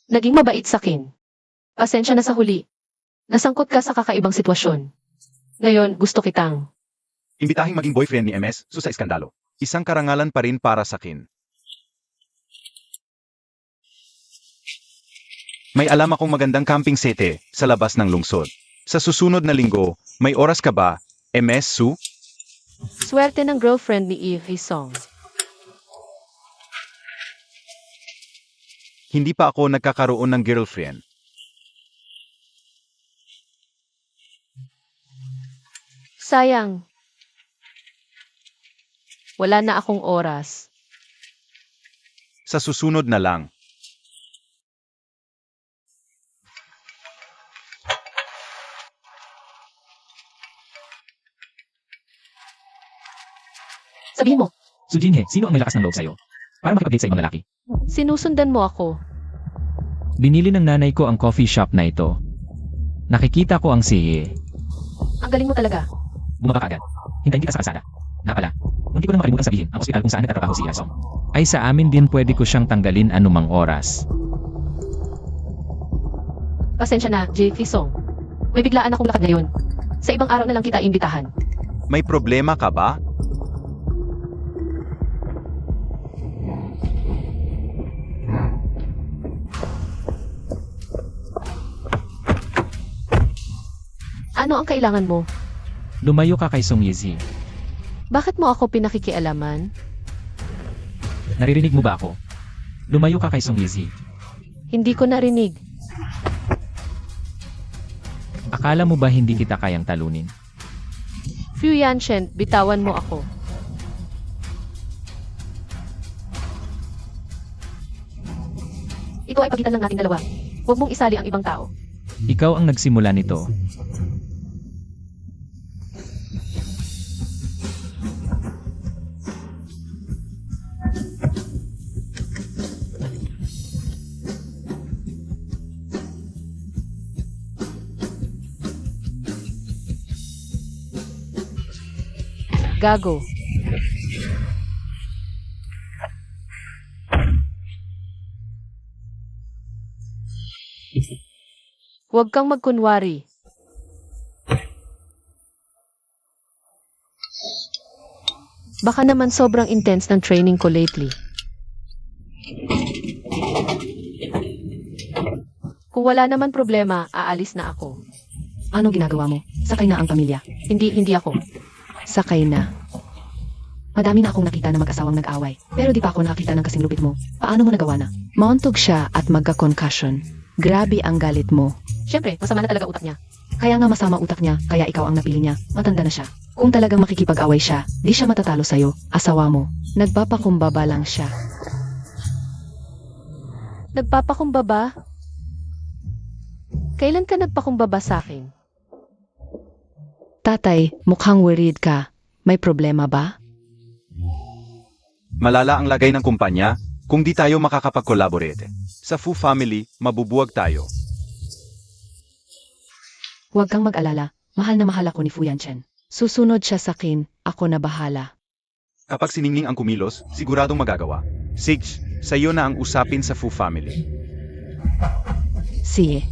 Naging mabait sa akin. Pasensya na sa huli. Nasangkot ka sa kakaibang sitwasyon. Ngayon, gusto kitang. Imbitahing maging boyfriend ni MS, Su sa iskandalo. Isang karangalan pa rin para sa akin. May alam akong magandang camping site sa labas ng lungsod. Sa susunod na linggo, may oras ka ba, MS Su? Swerte ng girlfriend ni Eve Song. Hindi pa ako nagkakaroon ng girlfriend. Sayang. Wala na akong oras. Sa susunod na lang. Sabihin mo, So Jinhe, sino ang may lakas ng loob sa'yo? Para makipag-date sa ibang lalaki. sinusundan mo ako. Binili ng nanay ko ang coffee shop na ito. Nakikita ko ang siye. Ang galing mo talaga. Bumaba ka agad. Hintayin kita sa kalsada. Nga pala, hindi ko na makalimutan sabihin ang ospital kung saan nagtatrabaho si Song. Ay sa amin din pwede ko siyang tanggalin anumang oras. Pasensya na, JP Song. May biglaan akong lakad ngayon. Sa ibang araw na lang kita imbitahan. May problema ka ba? Ano ang kailangan mo? Lumayo ka kay Song Yizi. Bakit mo ako pinakikialaman? Naririnig mo ba ako? Lumayo ka kay Song Yizi. Hindi ko narinig. Akala mo ba hindi kita kayang talunin? Fu Yanshen, bitawan mo ako. Ito ay pagitan lang nating dalawa. Huwag mong isali ang ibang tao. Ikaw ang nagsimula nito. Gago. Huwag kang magkunwari. Baka naman sobrang intense ng training ko lately. Kung wala naman problema, aalis na ako. Ano ginagawa mo? Sakay na ang pamilya. Hindi ako. Sakay na. Madami na akong nakita na mag-asawang nag-away. Pero di pa ako nakakita ng kasing lupit mo. Paano mo nagawa na? Mauntog siya at magka-concussion. Grabe ang galit mo. Siyempre, masama na talaga utak niya. Kaya nga masama utak niya, kaya ikaw ang napili niya. Matanda na siya. Kung talagang makikipag-away siya, di siya matatalo sa'yo. Asawa mo. Nagpapakumbaba lang siya. Nagpapakumbaba? Kailan ka nagpakumbaba sa akin? Tatay, mukhang worried ka. May problema ba? Malala ang lagay ng kumpanya kung di tayo makakapag-collaborate. Sa Fu family, mabubuwag tayo. Huwag kang mag-alala. Mahal na mahal ako ni Fu Yanchen. Susunod siya sa akin, ako na bahala. Kapag siningning ang kumilos, siguradong magagawa. Sage, sa'yo na ang usapin sa Fu family. Sige.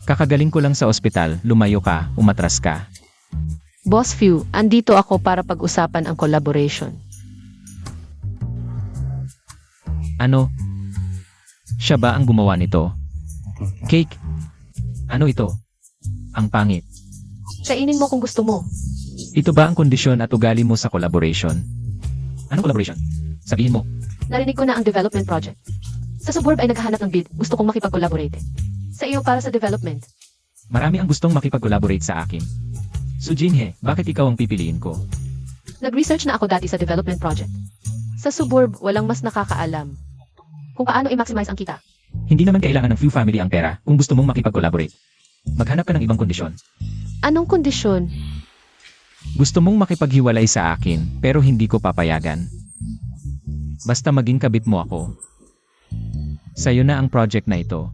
Kakagaling ko lang sa ospital, lumayo ka, umatras ka. Boss Fu, andito ako para pag-usapan ang collaboration. Ano? Siya ba ang gumawa nito? Cake? Ano ito? Ang pangit. Kainin mo kung gusto mo. Ito ba ang kondisyon at ugali mo sa collaboration? Anong collaboration? Sabihin mo. Narinig ko na ang development project. Sa suburb ay naghahanap ng bid, gusto kong makipag-collaborate. Sa iyo para sa development. Marami ang gustong makipag-collaborate sa akin. So Jinhe, bakit ikaw ang pipiliin ko? Nag-research na ako dati sa development project. Sa suburb, walang mas nakakaalam kung paano i-maximize ang kita. Hindi naman kailangan ng Fu family ang pera kung gusto mong makipag-collaborate. Maghanap ka ng ibang kondisyon. Anong kondisyon? Gusto mong makipaghiwalay sa akin pero hindi ko papayagan. Basta maging kabit mo ako. Sa'yo na ang project na ito.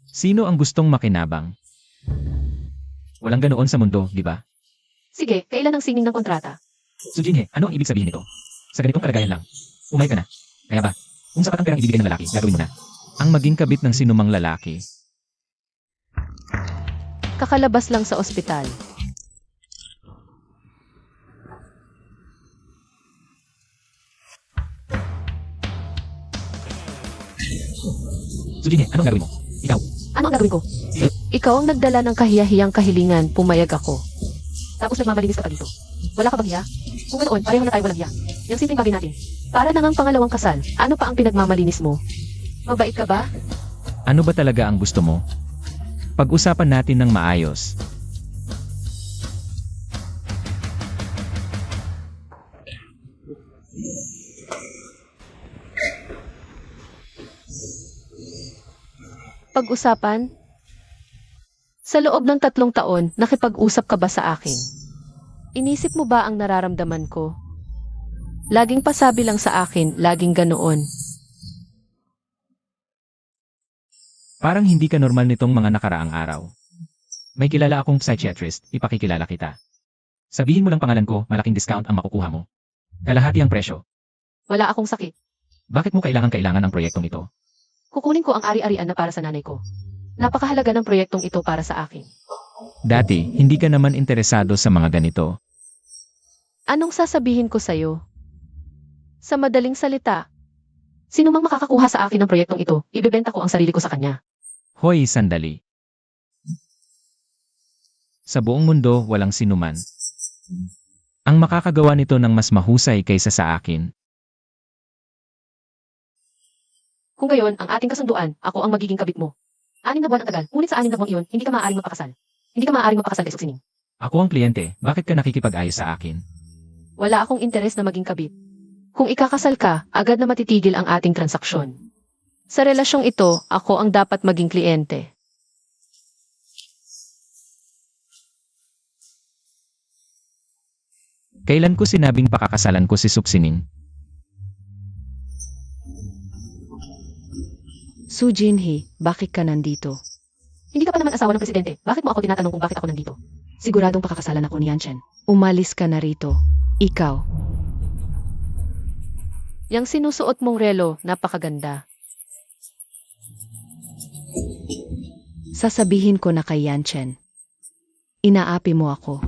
Sino ang gustong makinabang? Walang ganoon sa mundo, di ba? Sige, kailan ang signing ng kontrata? So Jinhe, ano ang ibig sabihin nito? Sa ganitong kalagayan lang, umay ka na. Kaya ba? Kung sapat ang perang ibibigay ng lalaki, gagawin mo na. Ang maging kabit ng sinumang lalaki. Kakalabas lang sa ospital. Sujin, anong gagawin mo? Ikaw. Ano ang gagawin ko? Ikaw ang nagdala ng kahiyahiyang kahilingan, pumayag ako. Tapos nagmamalinis ka pa dito. Wala ka bang hiya? Kung ganoon, pareho na tayo walang hiya. Yung simpleng bagay natin. Para na ngang pangalawang kasal, ano pa ang pinagmamalinis mo? Mabait ka ba? Ano ba talaga ang gusto mo? Pag-usapan natin ng maayos. Pag-usapan? Sa loob ng 3 taon, nakipag-usap ka ba sa akin? Inisip mo ba ang nararamdaman ko? Laging pasabi lang sa akin, laging ganoon. Parang hindi ka normal nitong mga nakaraang araw. May kilala akong psychiatrist, ipakikilala kita. Sabihin mo lang pangalan ko, malaking discount ang makukuha mo. Kalahati ang presyo. Wala akong sakit. Bakit mo kailangan ang proyektong ito? Kukunin ko ang ari-arian na para sa nanay ko. Napakahalaga ng proyektong ito para sa akin. Dati, hindi ka naman interesado sa mga ganito. Anong sasabihin ko sa'yo? Sa madaling salita, sino mang makakakuha sa akin ng proyektong ito, ibebenta ko ang sarili ko sa kanya. Hoy, sandali. Sa buong mundo, walang sinuman ang makakagawa nito ng mas mahusay kaysa sa akin. Kung gayon, ang ating kasunduan, ako ang magiging kabit mo. 6 na buwan ang tagal, ngunit sa 6 na buwan iyon, hindi ka maaaring magpakasal. Hindi ka maaaring magpakasal kay Suksining. Ako ang kliyente, bakit ka nakikipag-ayos sa akin? Wala akong interes na maging kabit. Kung ikakasal ka, agad na matitigil ang ating transaksyon. Sa relasyong ito, ako ang dapat maging kliyente. Kailan ko sinabing pakakasalan ko si Suksining? Su Jinhee, bakit ka nandito? Hindi ka pa naman asawa ng presidente. Bakit mo ako tinatanong kung bakit ako nandito? Siguradong pakakasalan ako ni Yanchen. Umalis ka na rito. Ikaw. Yang sinusuot mong relo, napakaganda. Sasabihin ko na kay Yanchen. Inaapi mo ako.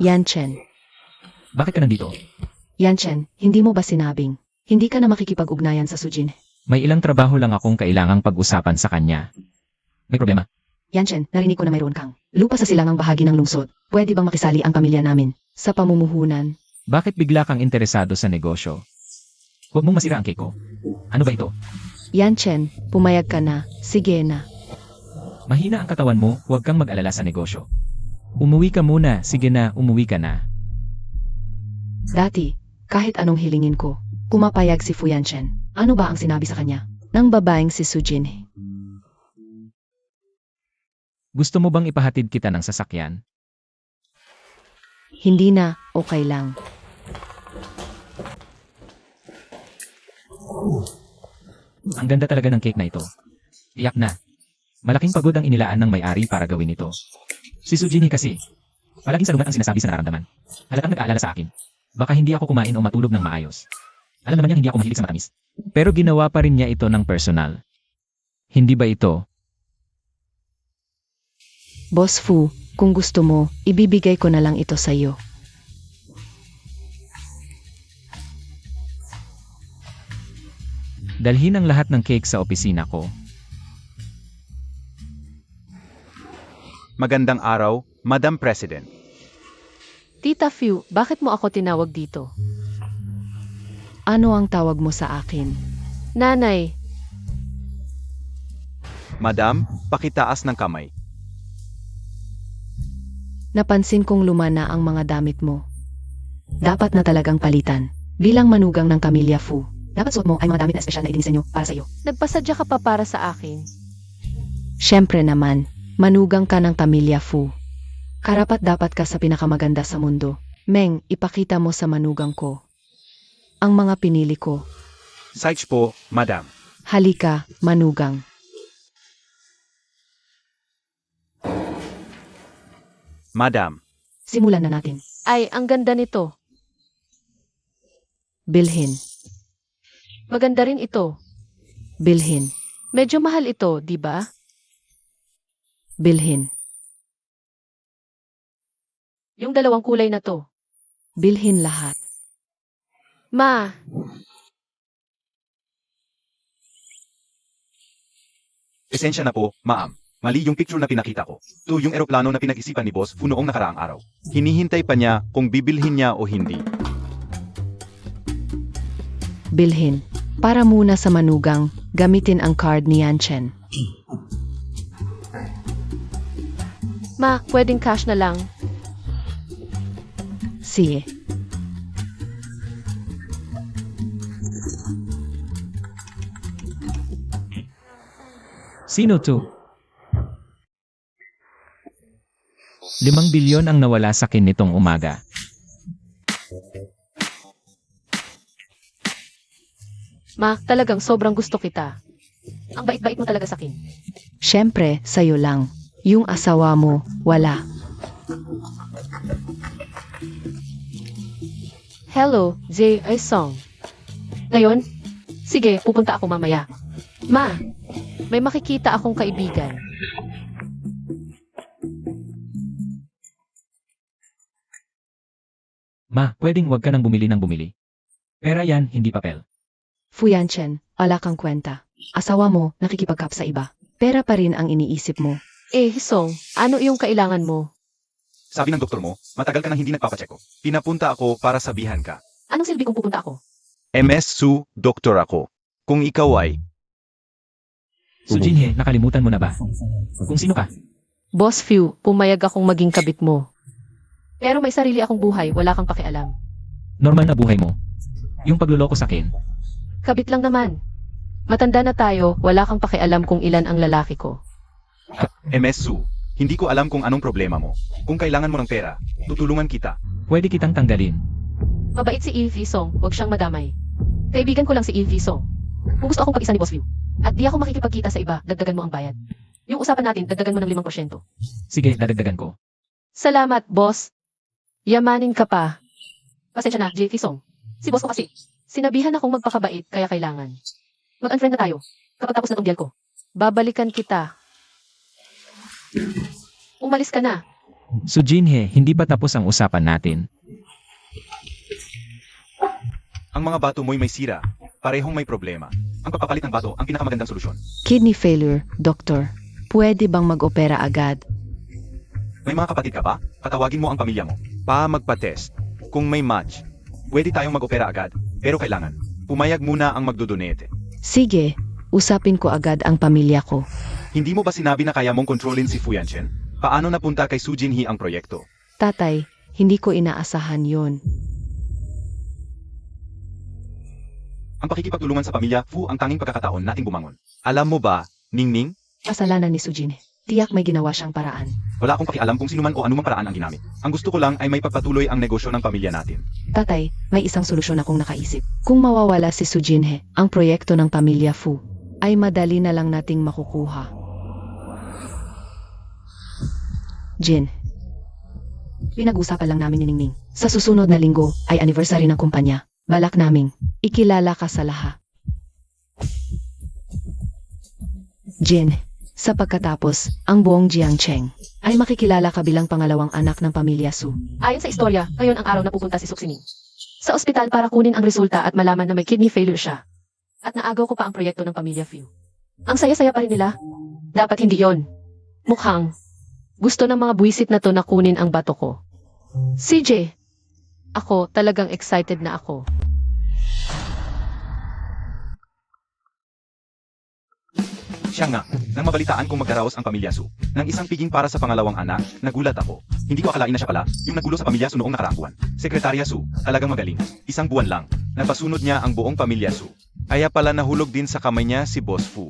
Yanchen. Bakit ka nandito? Yanchen, hindi mo ba sinabing, hindi ka na makikipag-ugnayan sa Sujin? May ilang trabaho lang akong kailangang pag-usapan sa kanya. May problema? Yanchen, narinig ko na mayroon kang lupa sa silangang bahagi ng lungsod. Pwede bang makisali ang pamilya namin sa pamumuhunan? Bakit bigla kang interesado sa negosyo? Huwag mong masira ang cake ko. Ano ba ito? Yanchen, pumayag ka na. Sige na. Mahina ang katawan mo, huwag kang mag-alala sa negosyo. Umuwi ka muna, sige na, umuwi ka na. Dati, kahit anong hilingin ko, pumapayag si Fu Yanchen. Ano ba ang sinabi sa kanya? Ng babaeng si Sujin. Gusto mo bang ipahatid kita ng sasakyan? Hindi na, okay lang. Ang ganda talaga ng cake na ito. Tiyak na. Malaking pagod ang inilaan ng may-ari para gawin ito. Si Sujini kasi, palaging salungat ang sinasabi sa nararamdaman. Halatang nag-aalala sa akin. Baka hindi ako kumain o matulog ng maayos. Alam naman niyang hindi ako mahilig sa matamis. Pero ginawa pa rin niya ito ng personal. Hindi ba ito? Boss Fu, kung gusto mo, ibibigay ko na lang ito sa iyo. Dalhin ang lahat ng cake sa opisina ko. Magandang araw, Madam President. Tita Fu, bakit mo ako tinawag dito? Ano ang tawag mo sa akin? Nanay, Madam, pakitaas ng kamay. Napansin kong lumana ang mga damit mo. Dapat na talagang palitan. Bilang manugang ng pamilya Fu, dapat suot mo ay mga damit na espesyal na idinisenyo para sa iyo. nagpasadya ka pa para sa akin. Siyempre naman, manugang ka ng pamilya Fu. Karapat-dapat ka sa pinakamaganda sa mundo. Meng, ipakita mo sa manugang ko ang mga pinili ko. Sites po, Madam. Halika, manugang. Madam, Simulan na natin. Ay, ang ganda nito. Bilhin. Maganda rin ito. Bilhin. Medyo mahal ito, di ba? Bilhin. Yung dalawang kulay na to. Bilhin lahat. Ma, esensya na po, ma'am. Mali yung picture na pinakita ko. Ito yung eroplano na pinag-isipan ni Boss Fu noong nakaraang araw. Hinihintay pa niya kung bibilhin niya o hindi. Bilhin. Para muna sa manugang, gamitin ang card ni Yanchen. ma, pwedeng cash na lang. Sige. Sino to? 5 bilyon ang nawala sa akin nitong umaga. Ma, talagang sobrang gusto kita. Ang bait-bait mo talaga sa akin. Siyempre, sa'yo lang. Yung asawa mo, wala. Hello, Jay ay song. Ngayon? Sige, pupunta ako mamaya. Ma, may makikita akong kaibigan. Ma, pwedeng wag ka nang bumili ng bumili. Pera yan, hindi papel. Fu Yanchen, ala kang kwenta. Asawa mo, nakikipagkap sa iba. Pera pa rin ang iniisip mo. Eh, Hisong, ano yung kailangan mo? Sabi ng doktor mo, matagal ka nang hindi nagpapacheck. Pinapunta ako para sabihan ka. Anong silbi kung pupunta ako? MS Su, doktor ako. Kung ikaw ay, Sujinhe, nakalimutan mo na ba? Kung sino ka? Boss Few, pumayag akong maging kabit mo. Pero may sarili akong buhay, wala kang pakialam. Normal na buhay mo. Yung pagluloko sa akin. Kabit lang naman. Matanda na tayo, wala kang pakialam kung ilan ang lalaki ko. MS Su, hindi ko alam kung anong problema mo. Kung kailangan mo ng pera, tutulungan kita. Pwede kitang tanggalin. Mabait si Eve Song, huwag siyang madamay. Kaibigan ko lang si Eve Song. Kung gusto akong pag-isa ni Boss Few, at di ako makikipagkita sa iba, dagdagan mo ang bayad. Yung usapan natin, dagdagan mo ng 5%. Sige, dadagdagan ko. Salamat, boss. Yamanin ka pa. Pasensya na, JT Song. Si boss ko kasi. Sinabihan akong magpakabait, kaya kailangan. Mag-unfriend na tayo. Kapag tapos na tong deal ko. Babalikan kita. Umalis ka na. Sujinhe, hindi pa tapos ang usapan natin. Ang mga bato mo'y may sira. Parehong may problema. Ang pagpapalit ng bato ang pinakamagandang solusyon. Kidney failure, doktor. Pwede bang mag-opera agad? May mga kapatid ka ba? Patawagin mo ang pamilya mo. Magpa-test. Kung may match, pwede tayong mag-opera agad. Pero kailangan, pumayag muna ang magdodonate. Sige, usapin ko agad ang pamilya ko. Hindi mo ba sinabi na kaya mong kontrolin si Fu Yanchen? Paano napunta kay Su Jinhee ang proyekto? Tatay, hindi ko inaasahan yon. Ang pakikipagtulungan sa pamilya, Fu, ang tanging pagkakataon nating bumangon. Alam mo ba, Ningning? Kasalanan ni Sujin. Tiyak may ginawa siyang paraan. Wala akong pakialam kung sino man o anumang paraan ang ginamit. Ang gusto ko lang ay may pagpatuloy ang negosyo ng pamilya natin. Tatay, may isang solusyon akong nakaisip. Kung mawawala si Sujinhe, ang proyekto ng pamilya Fu, ay madali na lang nating makukuha. Jin, pinag-usapan lang namin ni Ningning. Sa susunod na linggo ay anniversary ng kumpanya. Balak naming ikilala ka sa lahat. Jin, sa pagkatapos, ang buong Jiangcheng ay makikilala ka bilang pangalawang anak ng pamilya Su. Ayon sa istorya, ngayon ang araw na pupunta si Suksining sa ospital para kunin ang resulta at malaman na may kidney failure siya. At naagaw ko pa ang proyekto ng pamilya Few. Ang saya-saya pa rin nila. Dapat hindi yon. Mukhang gusto ng mga buwisit na to na kunin ang bato ko. CJ, ako talagang excited na ako. Siya nga, nang mabalitaan kong magkaraos ang pamilya Su, ng isang piging para sa pangalawang anak, nagulat ako. Hindi ko akalain na siya pala, yung nagulo sa pamilya Su noong nakaraang buwan. Sekretarya Su, talagang magaling. Isang buwan lang, napasunod niya ang buong pamilya Su. Kaya pala nahulog din sa kamay niya si Boss Fu.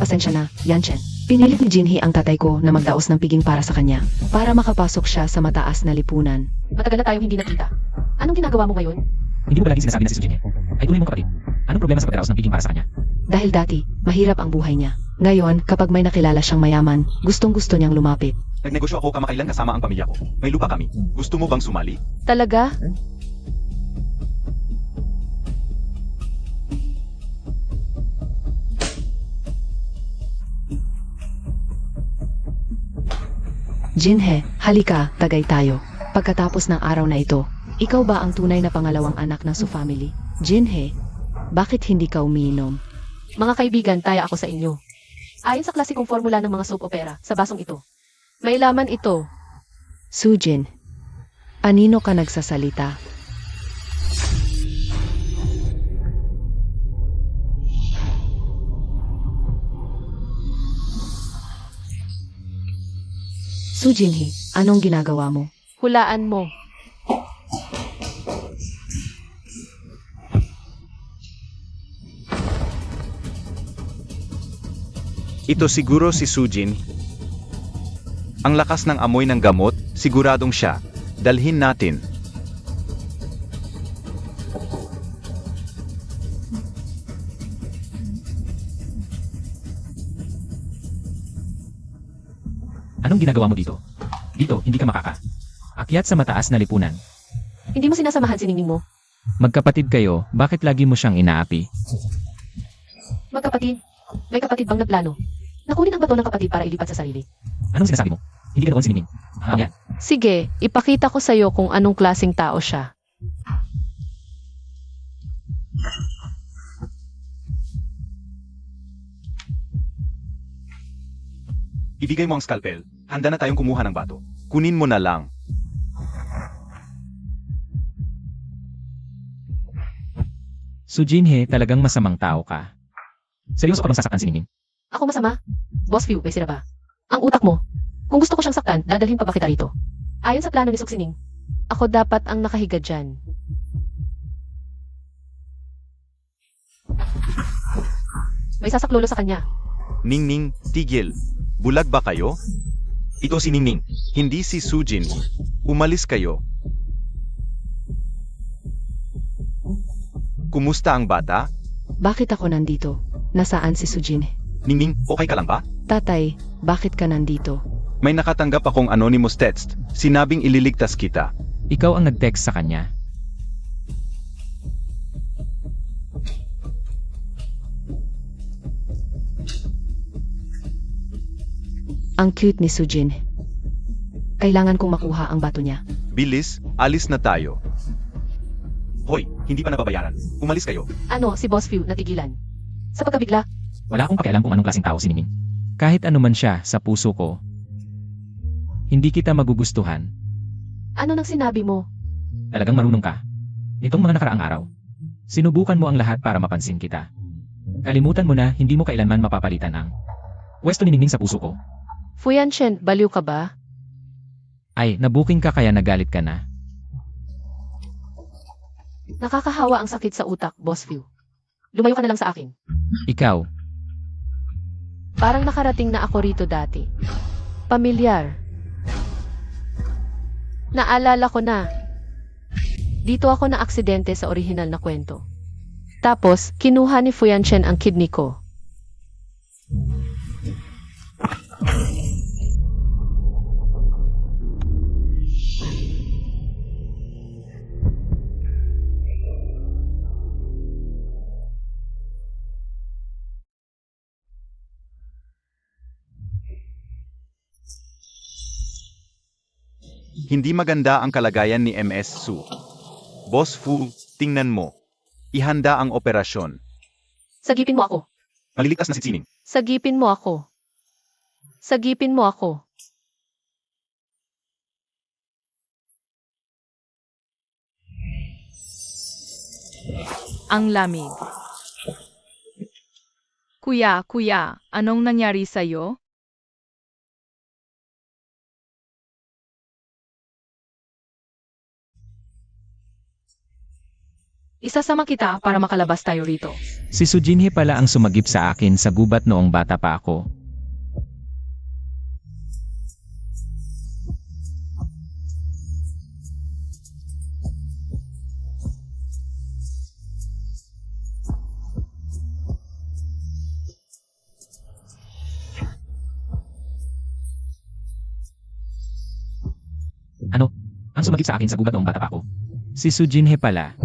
Pasensya na, Yanchen. Pinilit ni Jinhee ang tatay ko na magdaos ng piging para sa kanya, para makapasok siya sa mataas na lipunan. Matagal na tayong hindi nakita. Anong ginagawa mo ngayon? Hindi mo ba laging sinasabi na si Sujin ay tunay mong kapatid? Anong problema sa pagkaraos ng piging para sa kanya? Dahil dati, mahirap ang buhay niya. Ngayon, kapag may nakilala siyang mayaman, gustong-gusto niyang lumapit. Nagnegosyo ako kamakailan kasama ang pamilya ko. May lupa kami. Gusto mo bang sumali? Talaga? Jinhe, halika, tagay tayo. Pagkatapos ng araw na ito, ikaw ba ang tunay na pangalawang anak ng Su family? Jinhe, bakit hindi ka umiinom? Mga kaibigan, taya ako sa inyo. Ayon sa klasikong formula ng mga soap opera, sa basong ito. May laman ito. Sujin, anino ka nagsasalita? Sujinhi, anong ginagawa mo? Hulaan mo. Ito siguro si Sujin. Ang lakas ng amoy ng gamot, siguradong siya. Dalhin natin. Anong ginagawa mo dito? Dito, hindi ka makaka. Akyat sa mataas na lipunan. Hindi mo sinasamahan si Ningning mo. Magkapatid kayo, bakit lagi mo siyang inaapi? Magkapatid. May kapatid bang nagplano? Nakunin ang bato ng kapatid para ilipat sa sarili. Anong sinasabi mo? Hindi ka doon si Ningning. Yan. Sige, ipakita ko sa'yo kung anong klaseng tao siya. Ibigay mo ang scalpel. Handa na tayong kumuha ng bato. Kunin mo na lang. Sujinhe, talagang masamang tao ka. Seryoso ka bang sasaktan si Ningning? Ako masama? Boss View, may sira ba? Ang utak mo. Kung gusto ko siyang saktan, dadalhin pa ba kita rito? Ayon sa plano ni Suksining, ako dapat ang nakahiga dyan. May sasaklolo sa kanya. Ningning, tigil. Bulag ba kayo? Ito si Ningning, hindi si Sujin. Umalis kayo. Kumusta ang bata? Bakit ako nandito? Nasaan si Sujin? Ningning, okay ka lang ba? Tatay, bakit ka nandito? May nakatanggap akong anonymous text. Sinabing ililigtas kita. Ikaw ang nag-text sa kanya. Ang cute ni Sujin. Kailangan kong makuha ang bato niya. Bilis, alis na tayo. Hoy, hindi pa nababayaran. Umalis kayo. Ano, si Boss View, natigilan. Sa pagkabigla, Wala akong pakialam kung anong klaseng tao si Ningning. Kahit ano man siya sa puso ko, hindi kita magugustuhan. ano nang sinabi mo? Talagang marunong ka. Nitong mga nakaraang araw, sinubukan mo ang lahat para mapansin kita. Kalimutan mo na hindi mo kailanman mapapalitan ang pwesto ni Ningning sa puso ko. Fuyan Chen, baliw ka ba? Ay, nabuking ka kaya nagalit ka na. Nakakahawa ang sakit sa utak, Boss View. Lumayo ka na lang sa akin. Ikaw, Parang nakarating na ako rito dati. Pamilyar. Naalala ko na. Dito ako na aksidente sa orihinal na kwento. Tapos, kinuha ni Fuyan Chen ang kidney ko. Hindi maganda ang kalagayan ni MS Su. Boss Fu, tingnan mo. Ihanda ang operasyon. Sagipin mo ako. Maliligtas na si Sining. Sagipin mo ako. Sagipin mo ako. Ang lamig. Kuya, anong nangyari sa'yo? Isasama kita para makalabas tayo rito. si Sujinhe pala ang sumagip sa akin sa gubat noong bata pa ako. ang sumagip sa akin sa gubat noong bata pa ako. Si Su Jinhee pala.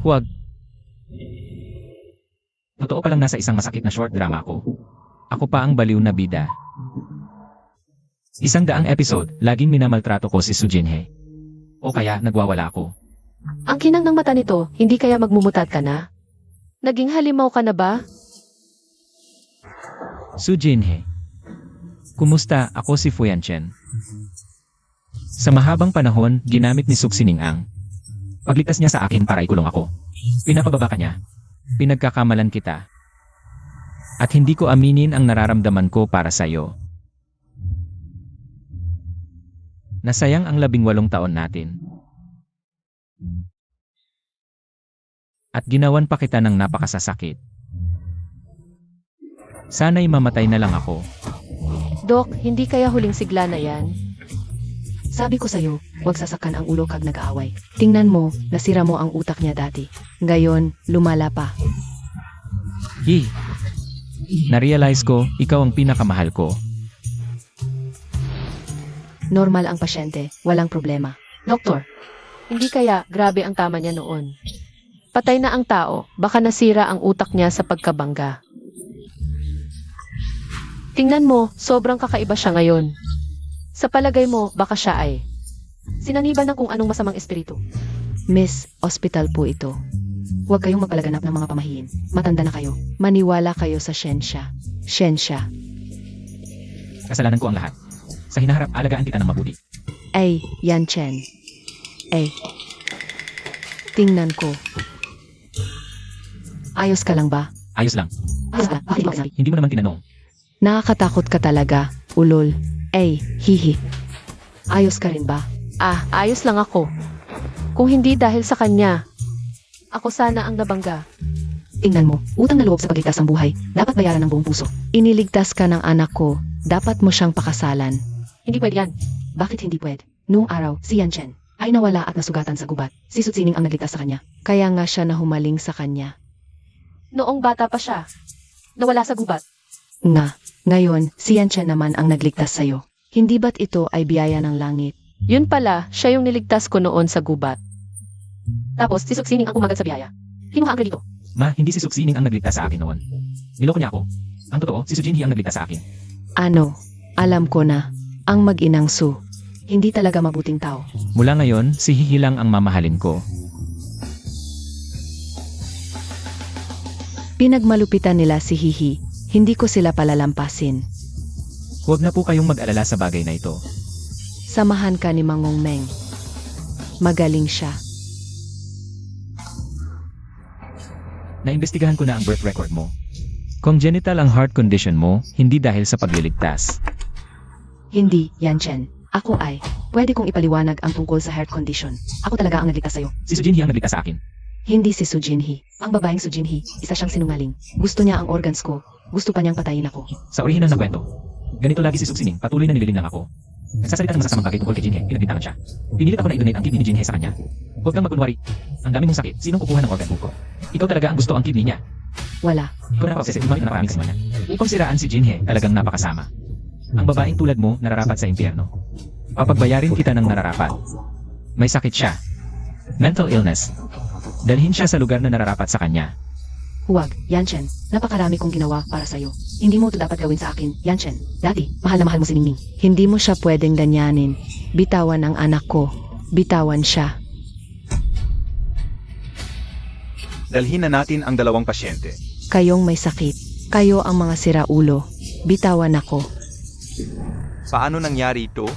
Huwag. Totoo palang nasa isang masakit na short drama ako. Ako pa ang baliw na bida. 100 episode, laging minamaltrato ko si Su Jinhee. O kaya nagwawala ako. Ang kinang ng mata nito, hindi kaya magmumutat ka na? Naging halimaw ka na ba? Su Jinhee. Kumusta? Ako si Fuyanchen. Sa mahabang panahon, ginamit ni Suk Sining-ang. Pagligtas niya sa akin para ikulong ako. Pinapababa ka niya. Pinagkakamalan kita. At hindi ko aminin ang nararamdaman ko para sa'yo. Nasayang ang 18 taon natin. At ginawan pa kita ng napakasasakit. Sana'y mamatay na lang ako. Dok, hindi kaya huling sigla na yan? Sabi ko sa'yo, huwag sasakan ang ulo kag nag-aaway. Tingnan mo, nasira mo ang utak niya dati. Ngayon, lumala pa. Hi! Narealize ko, ikaw ang pinakamahal ko. Normal ang pasyente, walang problema. Doktor, hindi kaya grabe ang tama niya noon. Patay na ang tao, baka nasira ang utak niya sa pagkabangga. Tingnan mo, sobrang kakaiba siya ngayon. Sa palagay mo, baka siya ay sinaniban ng kung anong masamang espiritu. Miss, hospital po ito. Huwag kayong magpalaganap ng mga pamahiin. Matanda na kayo. Maniwala kayo sa siyensya. Siyensya. Kasalanan ko ang lahat. Sa hinaharap, alagaan kita ng mabuti. Ay, Yan Chen. Ay. Tingnan ko. Ayos ka lang ba? Ayos lang. Ayos ka. Bakit ikaw sinabi? Hindi mo naman tinanong. Nakakatakot ka talaga, ulol. Ay, hihi. Ayos ka rin ba? Ah, ayos lang ako. Kung hindi dahil sa kanya, ako sana ang nabangga. Tingnan mo, utang na loob sa pagligtas ng buhay. Dapat bayaran ng buong puso. Iniligtas ka ng anak ko. Dapat mo siyang pakasalan. Hindi pwede yan. Bakit hindi pwede? Noong araw, si Yan Chen ay nawala at nasugatan sa gubat. Si Su Tsining ang nagligtas sa kanya. Kaya nga siya nahumaling sa kanya. Noong bata pa siya, nawala sa gubat. Ngayon, si Yan Chen naman ang nagligtas sa'yo. Hindi ba't ito ay biyaya ng langit? Yun pala, siya yung niligtas ko noon sa gubat. Tapos, si Suksining ang kumagat sa biyaya. Kinuha ang ganito. Ma, hindi si Suk Sining ang nagligtas sa akin noon. Niloko niya ako. Ang totoo, si Su Jinhee ang nagligtas sa akin. Ano? Alam ko na. Ang mag-inang Su. Hindi talaga mabuting tao. Mula ngayon, si Hihi lang ang mamahalin ko. Pinagmalupitan nila si Hihi. Hindi ko sila palalampasin. Huwag na po kayong mag-alala sa bagay na ito. Samahan ka ni Mangong Meng. Magaling siya. Naimbestigahan ko na ang birth record mo. Congenital ang heart condition mo, hindi dahil sa pagliligtas. Hindi, Yan Chen. Ako ay, pwede kong ipaliwanag ang tungkol sa heart condition. Ako talaga ang nagligtas sa'yo. Si Su Jinhee ang nagligtas sa akin. Hindi si Su Jinhee. Ang babaeng Su Jinhee, isa siyang sinungaling. Gusto niya ang organs ko. Gusto pa niyang patayin ako. Sa orihinal na kwento, ganito lagi si Suk Sining, patuloy na nililing lang ako. Nagsasalita ng masasamang bagay tungkol kay Jinhee, pinagbintangan siya. Pinilit ako na i-donate ang kidney ni Jinhee sa kanya. Huwag kang magkunwari. Ang dami mong sakit, sinong kukuha ng organ ko? Ikaw talaga ang gusto ang kidney niya. Wala. Ikaw na pa-obsessive, gumamit na naparaming sa niya. Upang siraan si Jinhee, talagang napakasama. Ang babaeng tulad mo, nararapat sa impyerno. Papagbayarin kita ng nararapat. May sakit siya. Mental illness. Dalhin siya sa lugar na nararapat sa kanya. Huwag, Yan Chen. Napakarami kong ginawa para sa'yo. Hindi mo ito dapat gawin sa akin, Yan Chen. Dati, mahal na mahal mo si Ningning. Hindi mo siya pwedeng ganyanin. Bitawan ang anak ko. Bitawan siya. Dalhin na natin ang 2 pasyente. Kayong may sakit. Kayo ang mga siraulo. Bitawan ako. Paano nangyari ito?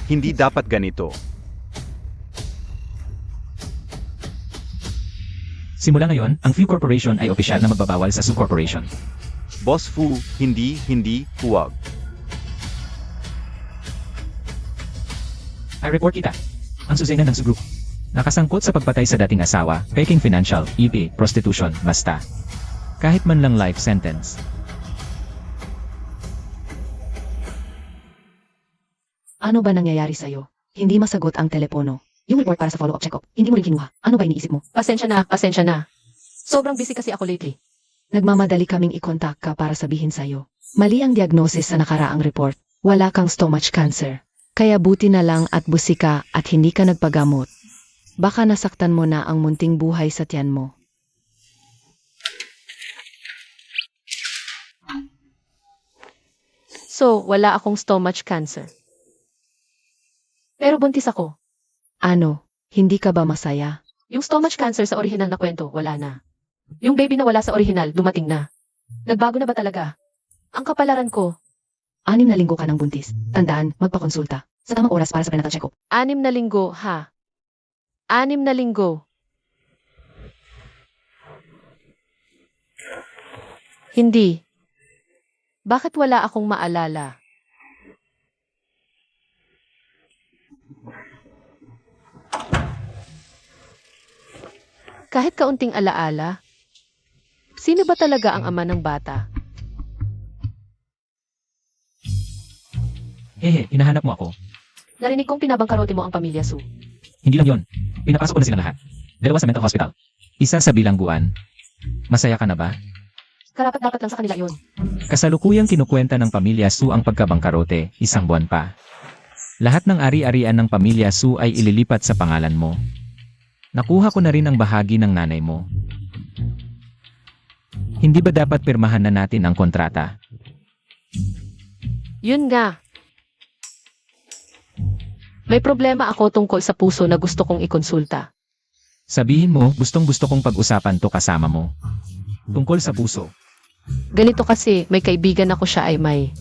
Hindi dapat ganito. Simula ngayon, ang Fu Corporation ay opisyal na magbabawal sa Su Corporation. Boss Fu, hindi, huwag. I report kita. Ang Suzena ng Su Group. Nakasangkot sa pagpatay sa dating asawa, faking financial, eBay, prostitution, basta. Kahit man lang life sentence. Ano ba nangyayari sa'yo? Hindi masagot ang telepono. Yung report para sa follow-up check-up, hindi mo rin kinuha. Ano ba iniisip mo? Pasensya na, pasensya na. Sobrang busy kasi ako lately. Nagmamadali kaming ikontak ka para sabihin sa'yo. Mali ang diagnosis sa nakaraang report. Wala kang stomach cancer. Kaya buti na lang at busi ka at hindi ka nagpagamot. Baka nasaktan mo na ang munting buhay sa tiyan mo. So, wala akong stomach cancer. Pero buntis ako. Ano, hindi ka ba masaya? Yung stomach cancer sa orihinal na kwento, wala na. Yung baby na wala sa orihinal, dumating na. Nagbago na ba talaga? Ang kapalaran ko, 6 na linggo ka ng buntis. Tandaan, magpakonsulta. Sa tamang oras para sa prenatal check-up. 6 na linggo, ha? 6 na linggo. Hindi. Bakit wala akong maalala? Kahit kaunting alaala, sino ba talaga ang ama ng bata? Hinahanap mo ako. Narinig kong pinabangkarote mo ang pamilya, Sue. Hindi lang yon. Pinapasok ko na silang lahat. 2 sa mental hospital. 1 sa bilangguan. Masaya ka na ba? Karapat-dapat lang sa kanila yun. Kasalukuyang kinukwenta ng pamilya Su ang pagkabangkarote, 1 buwan pa. Lahat ng ari-arian ng pamilya Su ay ililipat sa pangalan mo. Nakuha ko na rin ang bahagi ng nanay mo. Hindi ba dapat pirmahan na natin ang kontrata? Yun nga. May problema ako tungkol sa puso na gusto kong ikonsulta. Sabihin mo, gustong-gusto kong pag-usapan to kasama mo. Tungkol sa puso. Ganito kasi, may kaibigan ako siya ay may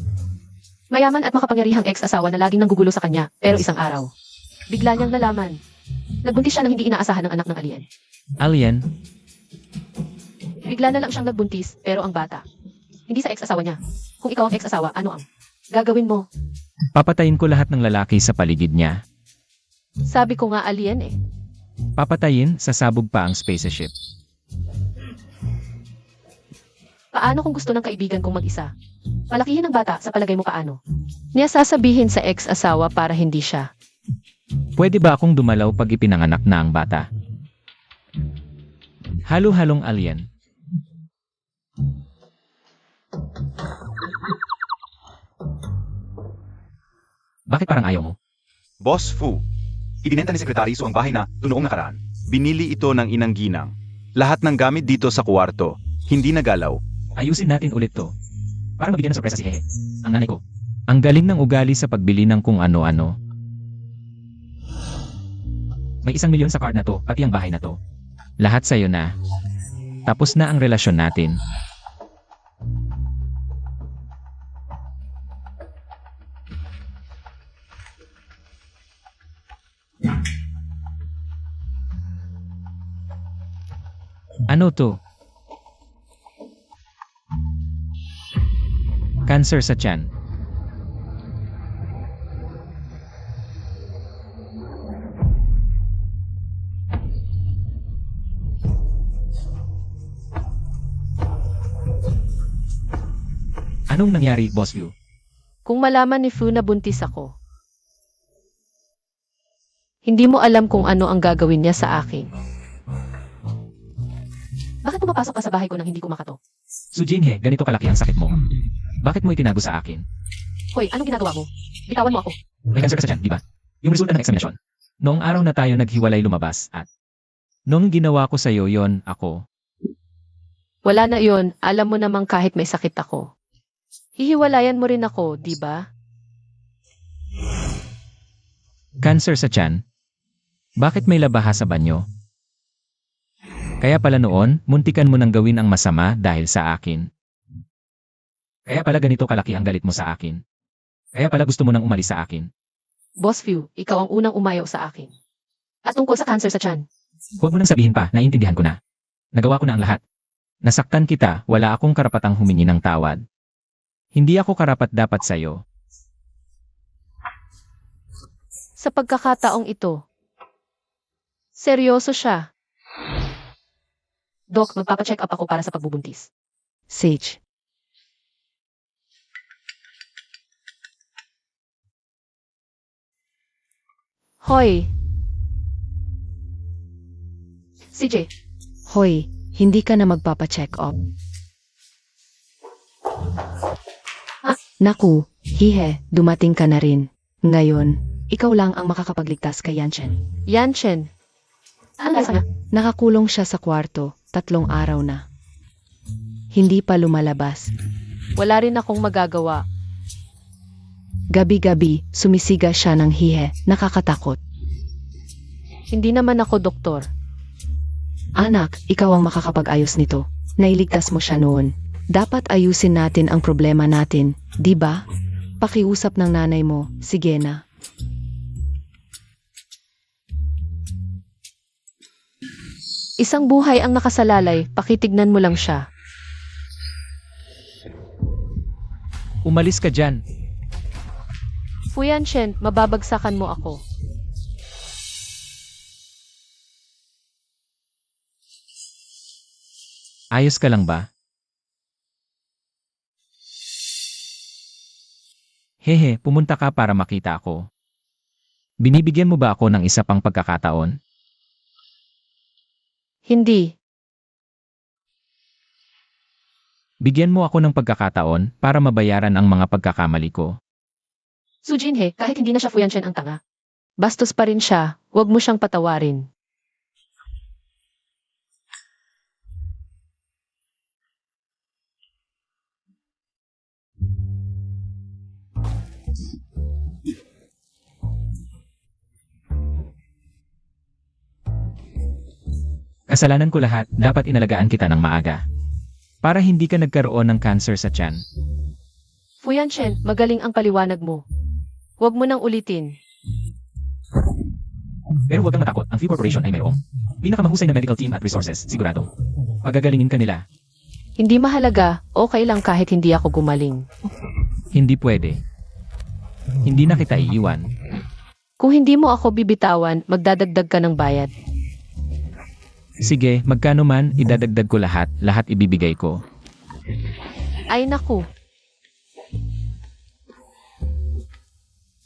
mayaman at makapangyarihang ex-asawa na laging nanggugulo sa kanya, pero isang araw. Bigla niyang nalaman. Nagbuntis siya ng hindi inaasahan ng anak ng alien. Alien, Bigla na lang siyang nagbuntis, pero ang bata. Hindi sa ex-asawa niya. Kung ikaw ang ex-asawa, ano ang gagawin mo? papatayin ko lahat ng lalaki sa paligid niya. Sabi ko nga alien eh. Papatayin, sasabog pa ang spaceship. Paano kung gusto ng kaibigan kong mag-isa? Palakihin ng bata, sa palagay mo paano? Niya sasabihin sa ex-asawa para hindi siya. Pwede ba akong dumalaw pag ipinanganak na ang bata? Halo-halong alien. Bakit parang ayaw mo? Boss Fu, ibinenta ni Sekretary Su ang bahay na noong nakaraan. Binili ito ng inang ginang. Lahat ng gamit dito sa kwarto, hindi nagalaw. Ayusin natin ulit to. Para mabigyan ng sorpresa si Hehe. Ang nanay ko. Ang galing ng ugali sa pagbili ng kung ano-ano. May 1 milyon sa card na to, pati ang bahay na to. Lahat sa'yo na. Tapos na ang relasyon natin. Ano to? Cancer sa tiyan. Anong nangyari, Boss Yu? Kung malaman ni Fu na buntis ako, hindi mo alam kung ano ang gagawin niya sa akin. Bakit pumapasok ka sa bahay ko nang hindi ko makato? Su Jinhe, ganito kalaki ang sakit mo. Bakit mo itinago sa akin? Hoy, anong ginagawa mo? Bitawan mo ako. May cancer ka sa tiyan, di ba? Yung resulta ng eksaminasyon. Noong araw na tayo naghiwalay lumabas at noong ginawa ko sa'yo yon ako. Wala na yon, alam mo namang kahit may sakit ako. Hihiwalayan mo rin ako, di ba? Cancer sa tiyan? Bakit may labaha sa banyo? Kaya pala noon, muntikan mo nang gawin ang masama dahil sa akin. Kaya pala ganito kalaki ang galit mo sa akin. Kaya pala gusto mo nang umalis sa akin. Boss Fu, ikaw ang unang umayaw sa akin. At tungkol sa cancer sa tiyan, Huwag mo nang sabihin pa, naiintindihan ko na. Nagawa ko na ang lahat. Nasaktan kita, wala akong karapatang humingi ng tawad. Hindi ako karapat-dapat sa'yo. sa pagkakataong ito, seryoso siya. Doc, magpapacheck up ako para sa pagbubuntis. Sage. Hoy! CJ, Hoy, hindi ka na magpapa-check up. Naku, hihe, dumating ka na rin. Ngayon, ikaw lang ang makakapagligtas kay Yanchen. Yanchen. Ano nasa niya? Nakakulong siya sa kwarto, 3 araw na. Hindi pa lumalabas. Wala rin akong magagawa. Gabi-gabi, sumisiga siya ng hihe, nakakatakot. Hindi naman ako doktor. Anak, ikaw ang makakapag-ayos nito. Nailigtas mo siya noon. Dapat ayusin natin ang problema natin, di ba? Pakiusap ng nanay mo, sige na. Isang buhay ang nakasalalay, pakitignan mo lang siya. Umalis ka dyan. Fu Yanchen, mababagsakan mo ako. Ayos ka lang ba? Hehe, pumunta ka para makita ako. Binibigyan mo ba ako ng isa pang pagkakataon? Hindi. Bigyan mo ako ng pagkakataon para mabayaran ang mga pagkakamali ko. Su Jinhe, kahit hindi na siya Fu Yanchen ang tanga. Bastos pa rin siya, huwag mo siyang patawarin. Kasalanan ko lahat, dapat inalagaan kita ng maaga. Para hindi ka nagkaroon ng cancer sa tiyan. Fu Yanchen, magaling ang paliwanag mo. Huwag mo nang ulitin. Pero huwag kang matakot, ang View Corporation ay mayroong pinakamahusay na medical team at resources, sigurado. Pagagalingin ka nila. Hindi mahalaga, okay lang kahit hindi ako gumaling. Hindi pwede. Hindi na kita iiwan. Kung hindi mo ako bibitawan, magdadagdag ka ng bayad. Sige, magkano man, idadagdag ko lahat ibibigay ko. Ay naku.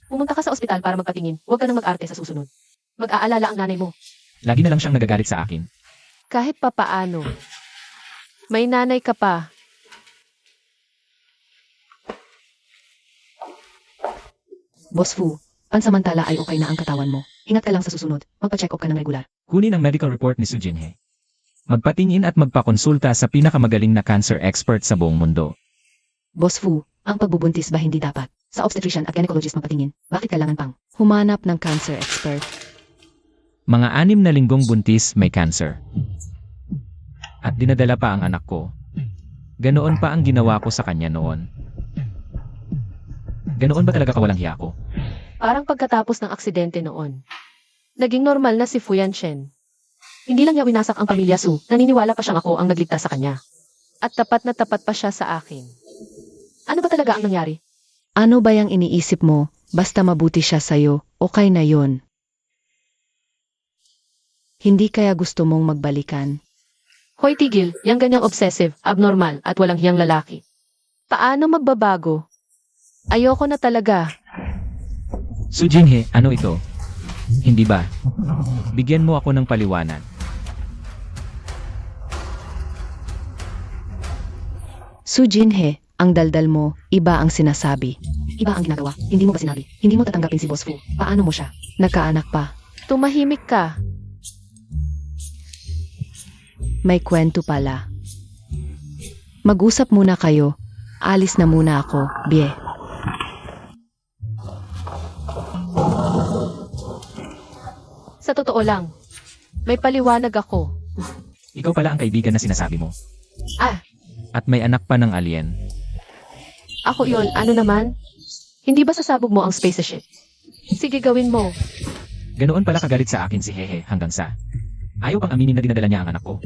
Pumunta ka sa ospital para magpatingin. Huwag ka nang mag-arte sa susunod. Mag-aalala ang nanay mo. Lagi na lang siyang nagagalit sa akin. Kahit papaano. May nanay ka pa. Boss Fu, pansamantala ay okay na ang katawan mo. Ingat ka lang sa susunod. Magpa-check up ka ng regular. Kunin ang medical report ni Su Jinhe. Magpatingin at magpakonsulta sa pinakamagaling na cancer expert sa buong mundo. Boss Fu, ang pagbubuntis ba hindi dapat? Sa obstetrician at gynecologist magpatingin. Bakit kailangan pang humanap ng cancer expert? Mga 6 na linggong buntis may cancer. At dinadala pa ang anak ko. Ganoon pa ang ginawa ko sa kanya noon. Ganoon ba talaga kawalang hiya ko? Parang pagkatapos ng aksidente noon. Naging normal na si Fu Yanchen. Hindi lang niya winasak ang pamilya Su, naniniwala pa siyang ako ang nagligtas sa kanya. At tapat na tapat pa siya sa akin. Ano ba talaga ang nangyari? Ano ba yung iniisip mo? Basta mabuti siya sa'yo, okay na yon. Hindi kaya gusto mong magbalikan? Hoy tigil, yang ganyang obsessive, abnormal at walang hiyang lalaki. Paano magbabago? Ayoko na talaga. Su Jinhe, ano ito? Hindi ba? Bigyan mo ako ng paliwanag. Su Jinhe, ang daldal mo, iba ang sinasabi. Iba ang ginagawa, hindi mo ba sinabi? Hindi mo tatanggapin si Boss Fu. Paano mo siya? Nagkaanak pa. Tumahimik ka. May kwento pala. Mag-usap muna kayo. Alis na muna ako, bie. Sa totoo lang, may paliwanag ako. Ikaw pala ang kaibigan na sinasabi mo. Ah, At may anak pa ng alien. ako yon, ano naman? Hindi ba sasabog mo ang spaceship? Sige, gawin mo. Ganoon pala kagalit sa akin si Hehe hanggang sa ayaw pang aminin na dinadala niya ang anak ko.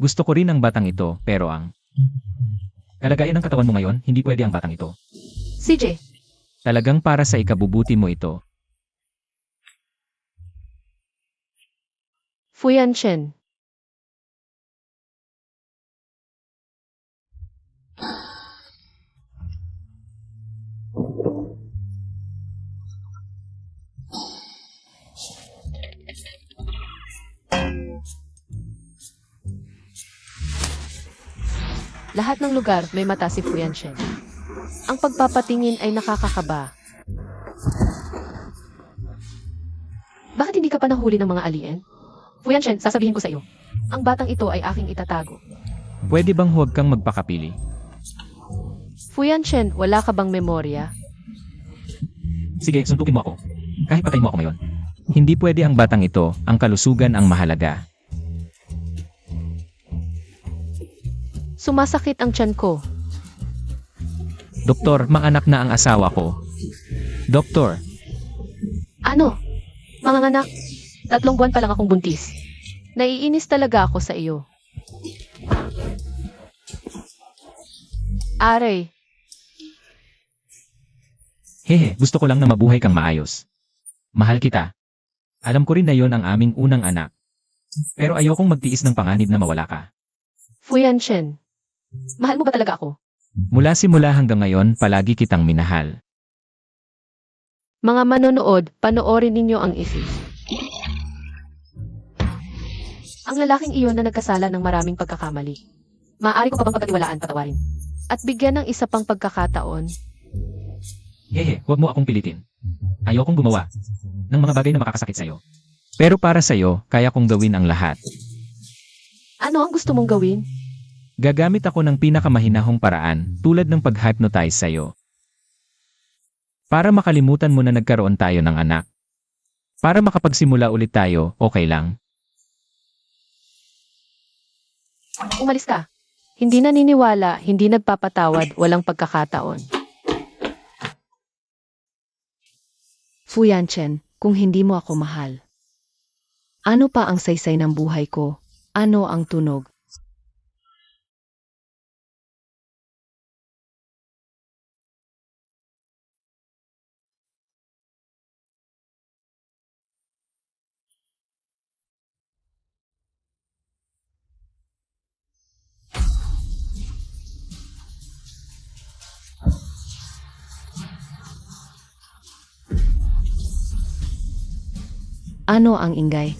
Gusto ko rin ang batang ito, pero ang kalagayan ng katawan mo ngayon, hindi pwede ang batang ito. CJ, Talagang para sa ikabubuti mo ito. Fu Yanchen. Lahat ng lugar may mata si Fu Yanchen. Ang pagpapatingin ay nakakakaba. Bakit hindi ka pa nahuli ng mga alien? Fuyanshen, sasabihin ko sa iyo. Ang batang ito ay aking itatago. Pwede bang huwag kang magpakapili? Fuyanshen, wala ka bang memorya? Sige, suntukin mo ako. Kahit patay mo ako ngayon. Hindi pwede ang batang ito, ang kalusugan ang mahalaga. Sumasakit ang tiyan ko. Doktor, manganak na ang asawa ko. Doktor, Ano? Mga anak, 3 buwan pa lang akong buntis. Naiinis talaga ako sa iyo. Aray, hehe, gusto ko lang na mabuhay kang maayos. Mahal kita. Alam ko rin na yon ang aming unang anak. Pero ayokong magtiis ng panganib na mawala ka. Fuyanshen. Mahal mo ba talaga ako? Mula simula hanggang ngayon, palagi kitang minahal. Mga manonood, panoorin ninyo ang isis. Ang lalaking iyon na nagkasala ng maraming pagkakamali. Maaari ko pa bang pagkatiwalaan patawarin? At bigyan ng isa pang pagkakataon. Hehe, huwag mo akong pilitin. Ayokong gumawa ng mga bagay na makakasakit sa'yo. Pero para sa'yo, kaya kong gawin ang lahat. Ano ang gusto mong gawin? Gagamit ako ng pinakamahinahong paraan, tulad ng pag-hypnotize sa'yo. Para makalimutan mo na nagkaroon tayo ng anak. Para makapagsimula ulit tayo, okay lang. Umalis ka. Hindi naniniwala, hindi nagpapatawad, walang pagkakataon. Fuyanshen, kung hindi mo ako mahal. Ano pa ang saysay ng buhay ko? Ano ang tunog? Ano ang ingay?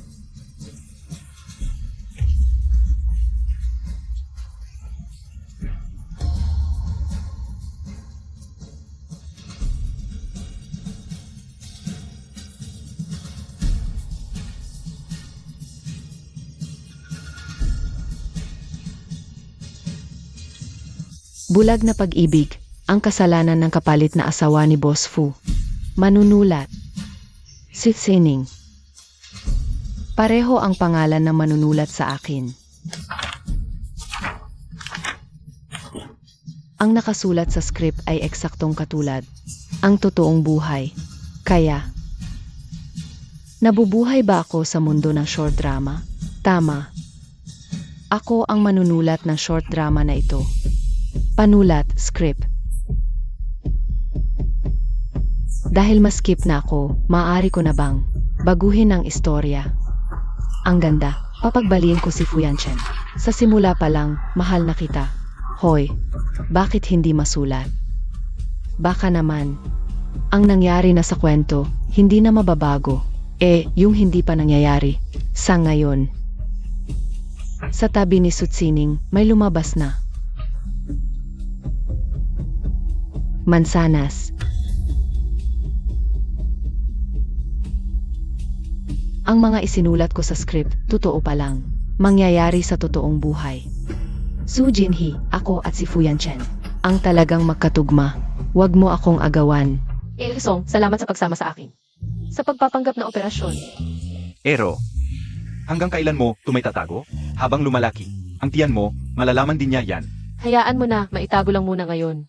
Bulag na pag-ibig, ang kasalanan ng kapalit na asawa ni Boss Fu. Manunulat. Si Sining. Pareho ang pangalan ng manunulat sa akin. Ang nakasulat sa script ay eksaktong katulad. Ang totoong buhay. Kaya, nabubuhay ba ako sa mundo ng short drama? Tama. Ako ang manunulat ng short drama na ito. Panulat, script. Dahil maskip na ako, maaari ko na bang baguhin ang istorya? Ang ganda, papagbaliin ko si Fuyanshen. Sa simula pa lang, mahal na kita. Hoy, bakit hindi masulat? Baka naman, ang nangyari na sa kwento, hindi na mababago. Yung hindi pa nangyayari, sa ngayon. Sa tabi ni Sutsining, may lumabas na. Mansanas. Ang mga isinulat ko sa script, totoo pa lang. Mangyayari sa totoong buhay. Su Jinhee, ako at si Fuyanshen. Ang talagang magkatugma. Huwag mo akong agawan. Ilsong, salamat sa pagsama sa akin. Sa pagpapanggap na operasyon. Ero, hanggang kailan mo tumaytatago? Habang lumalaki, ang tiyan mo, malalaman din niya yan. Hayaan mo na, maitago lang muna ngayon.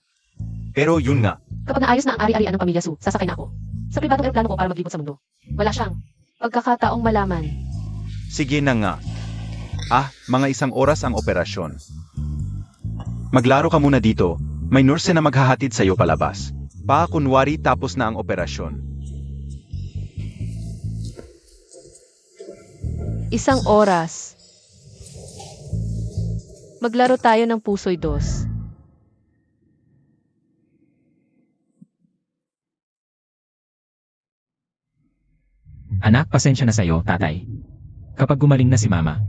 Pero yun nga, Kapag naayos na ang ari-arian ng pamilya Su, sasakay na ako. Sa pribadong eroplano ko para maglibot sa mundo. Wala siyang pagkakataong malaman. sige na nga. Mga 1 oras ang operasyon. Maglaro ka muna dito, may nurse na maghahatid sa'yo palabas. Kunwari tapos na ang operasyon. 1 oras. Maglaro tayo ng puso'y 2. Anak, pasensya na sa'yo, tatay. Kapag gumaling na si mama,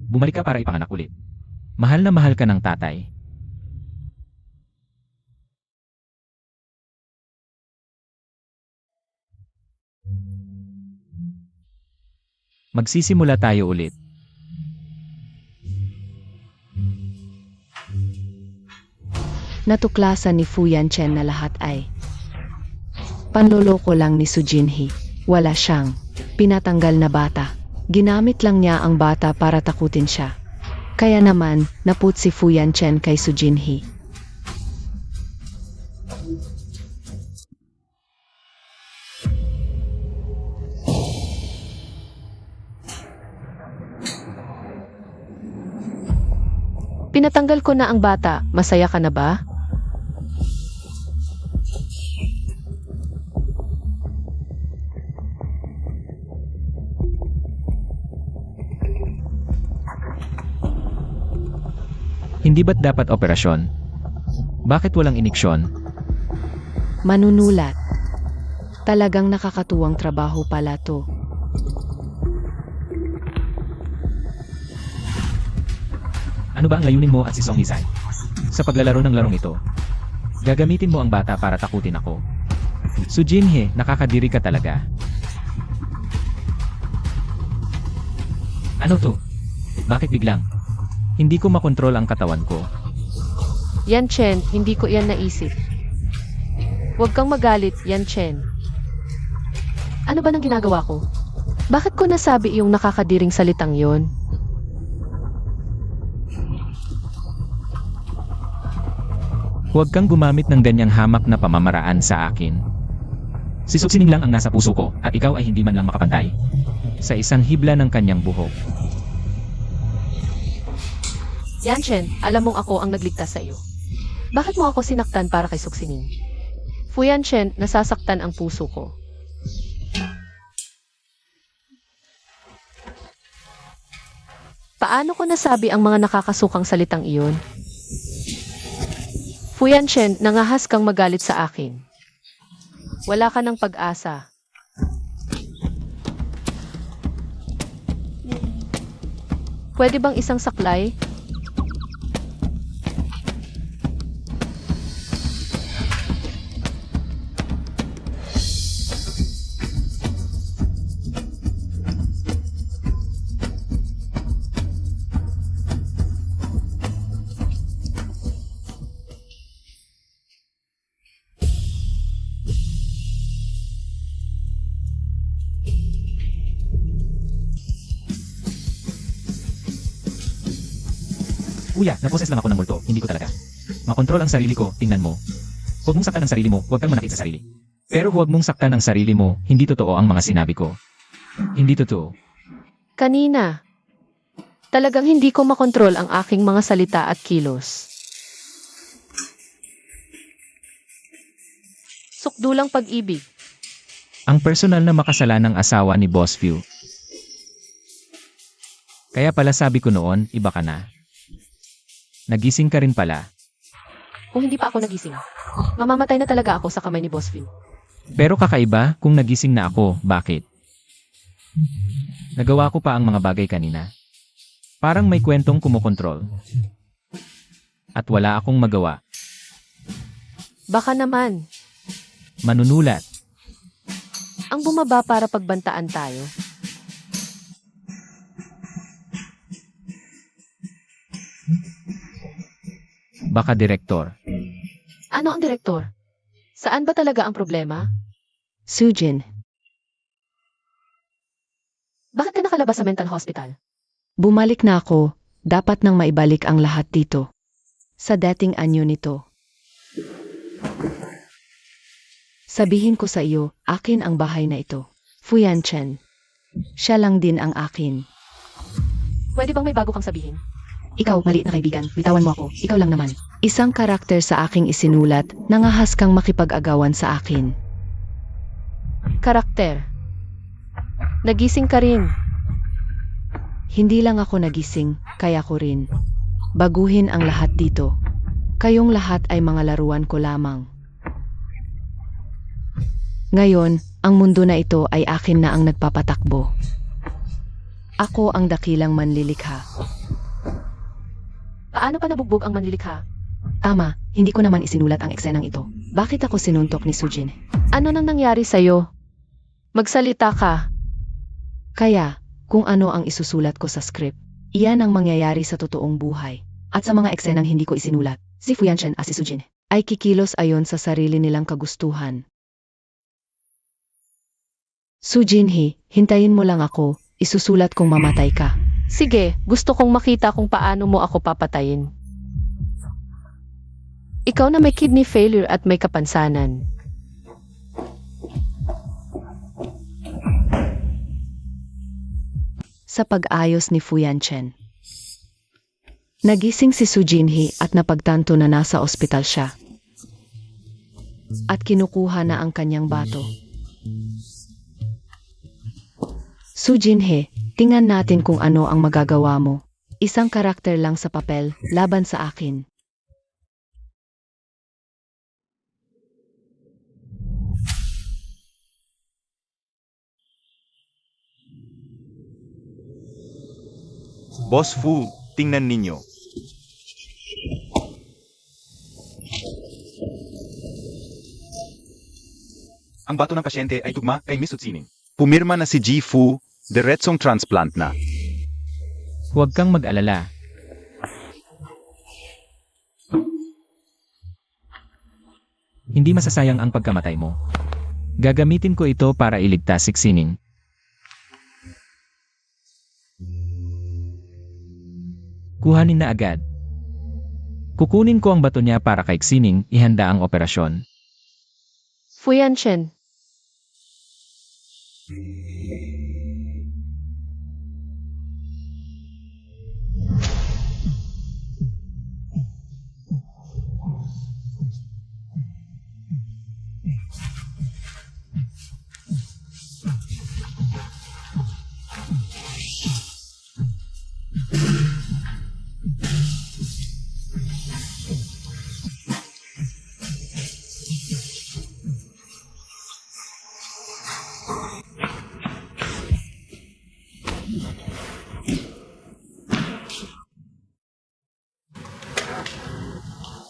bumalik ka para ipanganak ulit. Mahal na mahal ka ng tatay. Magsisimula tayo ulit. Natuklasan ni Fu Yanchen na lahat ay panloloko lang ni Su Jinhee. Wala siyang pinatanggal na bata. Ginamit lang niya ang bata para takutin siya. Kaya naman, naput si Fu Yanchen kay Su Jinhee. Pinatanggal ko na ang bata. Masaya ka na ba? Hindi ba't dapat operasyon? Bakit walang iniksyon? Manunulat. Talagang nakakatuwang trabaho pala to. Ano ba ang layunin mo at si Song Hisai? Sa paglalaro ng larong ito, gagamitin mo ang bata para takutin ako. Su Jinhee, nakakadiri ka talaga. Ano to? Bakit biglang? Hindi ko makontrol ang katawan ko. Yanchen, hindi ko yan naisip. Huwag kang magalit, Yanchen. Ano ba nang ginagawa ko? Bakit ko nasabi yung nakakadiring salitang yon? Huwag kang gumamit ng ganyang hamak na pamamaraan sa akin. Si Suksining lang ang nasa puso ko at ikaw ay hindi man lang makapantay sa isang hibla ng kanyang buhok. Yanchen, alam mong ako ang nagligtas sa iyo. Bakit mo ako sinaktan para kay Suksining? Fu Yanchen, nasasaktan ang puso ko. Paano ko nasabi ang mga nakakasukang salitang iyon? Fu Yanchen, nangahas kang magalit sa akin. Wala ka ng pag-asa. Pwede bang isang saklay? Kuya, naposes lang ako ng multo, hindi ko talaga. Makontrol ang sarili ko, tingnan mo. Huwag mong saktan ang sarili mo, huwag kang manakit sa sarili. Pero huwag mong saktan ang sarili mo, hindi totoo ang mga sinabi ko. Hindi totoo. Kanina. Talagang hindi ko makontrol ang aking mga salita at kilos. Sukdulang pag-ibig. Ang personal na makasalanang asawa ni Boss View. Kaya pala sabi ko noon, iba ka na. Nagising ka rin pala. Kung hindi pa ako nagising, mamamatay na talaga ako sa kamay ni Boss View. Pero kakaiba kung nagising na ako, bakit? Nagawa ko pa ang mga bagay kanina. Parang may kwentong kumokontrol. At wala akong magawa. Baka naman, Manunulat. ang bumaba para pagbantaan tayo. Baka direktor. Ano ang direktor? Saan ba talaga ang problema? Su Jin, Bakit ka nakalabas sa mental hospital? bumalik na ako. Dapat nang maibalik ang lahat dito. Sa dating anyo nito. Sabihin ko sa iyo, akin ang bahay na ito. Fu Yanchen. Siya lang din ang akin. Pwede bang may bago kang sabihin? Ikaw, maliit na kaibigan, bitawan mo ako. Ikaw lang naman. Isang karakter sa aking isinulat, nangahas kang makipag-agawan sa akin. Karakter. Nagising ka rin. Hindi lang ako nagising, kaya ko rin. Baguhin ang lahat dito. Kayong lahat ay mga laruan ko lamang. Ngayon, ang mundo na ito ay akin na ang nagpapatakbo. Ako ang dakilang manlilikha. Paano pa nabugbog ang manlilikha? Tama, hindi ko naman isinulat ang eksenang ito. Bakit ako sinuntok ni Sujin? Ano nang nangyari sa'yo? Magsalita ka. Kaya, kung ano ang isusulat ko sa script. Iyan ang mangyayari sa totoong buhay. At sa mga eksenang hindi ko isinulat, si Fuyanshen at si Sujin ay kikilos ayon sa sarili nilang kagustuhan. Sujinhe, hintayin mo lang ako, isusulat kong mamatay ka. Sige, gusto kong makita kung paano mo ako papatayin. Ikaw na may kidney failure at may kapansanan. Sa pag-ayos ni Fuyanshen, nagising si Sujinhe at napagtanto na nasa ospital siya. At kinukuha na ang kanyang bato. Sujinhe, tingnan natin kung ano ang magagawa mo. Isang karakter lang sa papel, laban sa akin. Boss Fu, tingnan ninyo. Ang bato ng pasyente ay tugma kay Miss Utsining. Pumirma na si Ji Fu, diretsong transplant na. Huwag kang mag-alala. Hindi masasayang ang pagkamatay mo. Gagamitin ko ito para iligtas si Xining. Kuhanin na agad. Kukunin ko ang bato niya para kay Xining ihanda ang operasyon. Fuyanshen,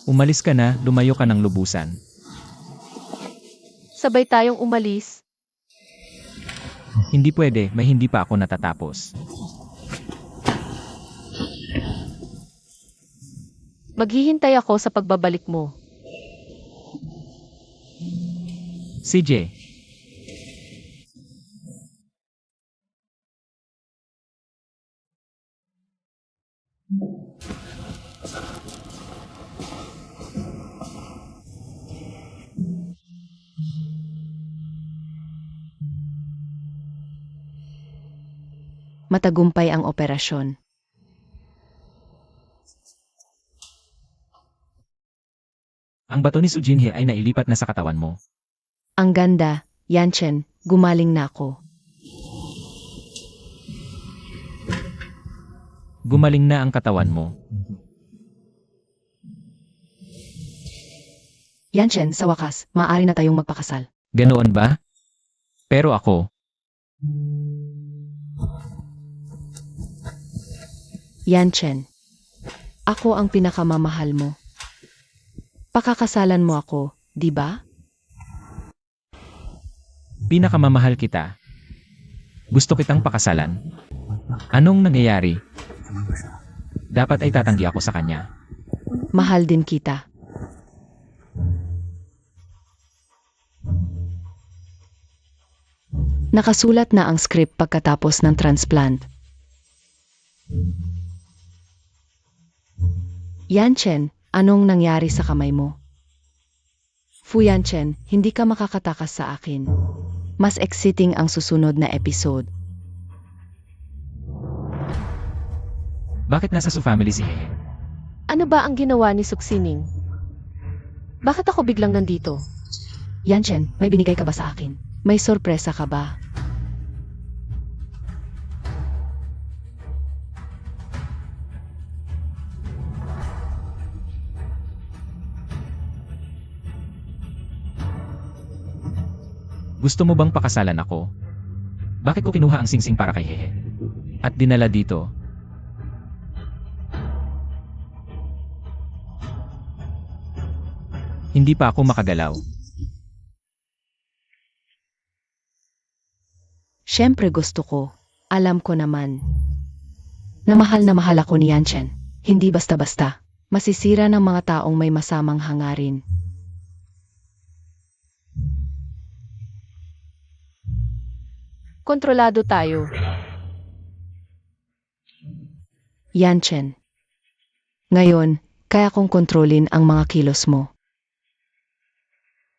Umalis ka na, lumayo ka ng lubusan. sabay tayong umalis. Hindi pwede, may hindi pa ako natatapos. Maghihintay ako sa pagbabalik mo. CJ. Matagumpay ang operasyon. Ang bato ni Sujinhe ay nailipat na sa katawan mo. Ang ganda, Yanchen, gumaling na ako. Gumaling na ang katawan mo. Yanchen, sa wakas, maaari na tayong magpakasal. Ganoon ba? Pero ako, Yanchen, ako ang pinakamamahal mo. Pakakasalan mo ako, di ba? pinakamamahal kita. Gusto kitang pakasalan. Anong nangyayari? Dapat ay tatanggi ako sa kanya. Mahal din kita. Nakasulat na ang script pagkatapos ng transplant. Yanchen, anong nangyari sa kamay mo? Fu Yanchen, hindi ka makakatakas sa akin. Mas exciting ang susunod na episode. Bakit nasa Su family si Hehe? Ano ba ang ginawa ni Suksining? Bakit ako biglang nandito? Yanchen, may binigay ka ba sa akin? May sorpresa ka ba? Gusto mo bang pakasalan ako? Bakit ko kinuha ang singsing para kay Hehe? At dinala dito? Hindi pa ako makagalaw. Siyempre gusto ko. Alam ko naman na mahal ako ni Yanchen. Hindi basta-basta. Masisira ng mga taong may masamang hangarin. Kontrolado tayo. Yanchen. Ngayon, kaya kong kontrolin ang mga kilos mo.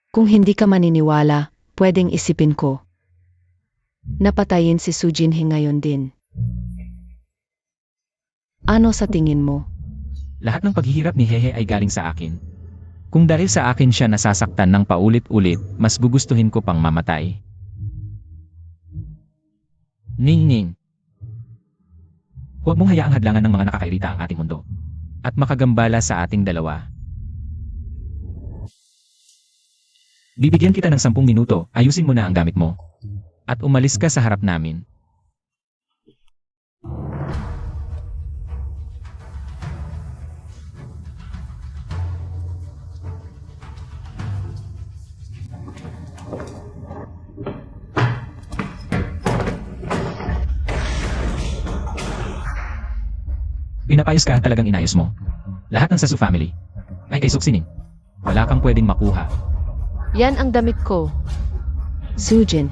Kung hindi ka maniniwala, pwedeng isipin ko. Napatayin si Su Jinhee ngayon din. Ano sa tingin mo? Lahat ng paghihirap ni Hehe ay galing sa akin. Kung dahil sa akin siya nasasaktan ng paulit-ulit, mas gugustuhin ko pang mamatay. Ning. Huwag mong hayaang hadlangan ng mga nakakairita ang ating mundo. At makagambala sa ating dalawa. Bibigyan kita ng 10 minuto, ayusin mo na ang gamit mo. At umalis ka sa harap namin. Pinapayos ka, talagang inayos mo. Lahat ng Sasu family ay kay Suksining. Wala kang pwedeng makuha. Yan ang damit ko. Su Jin,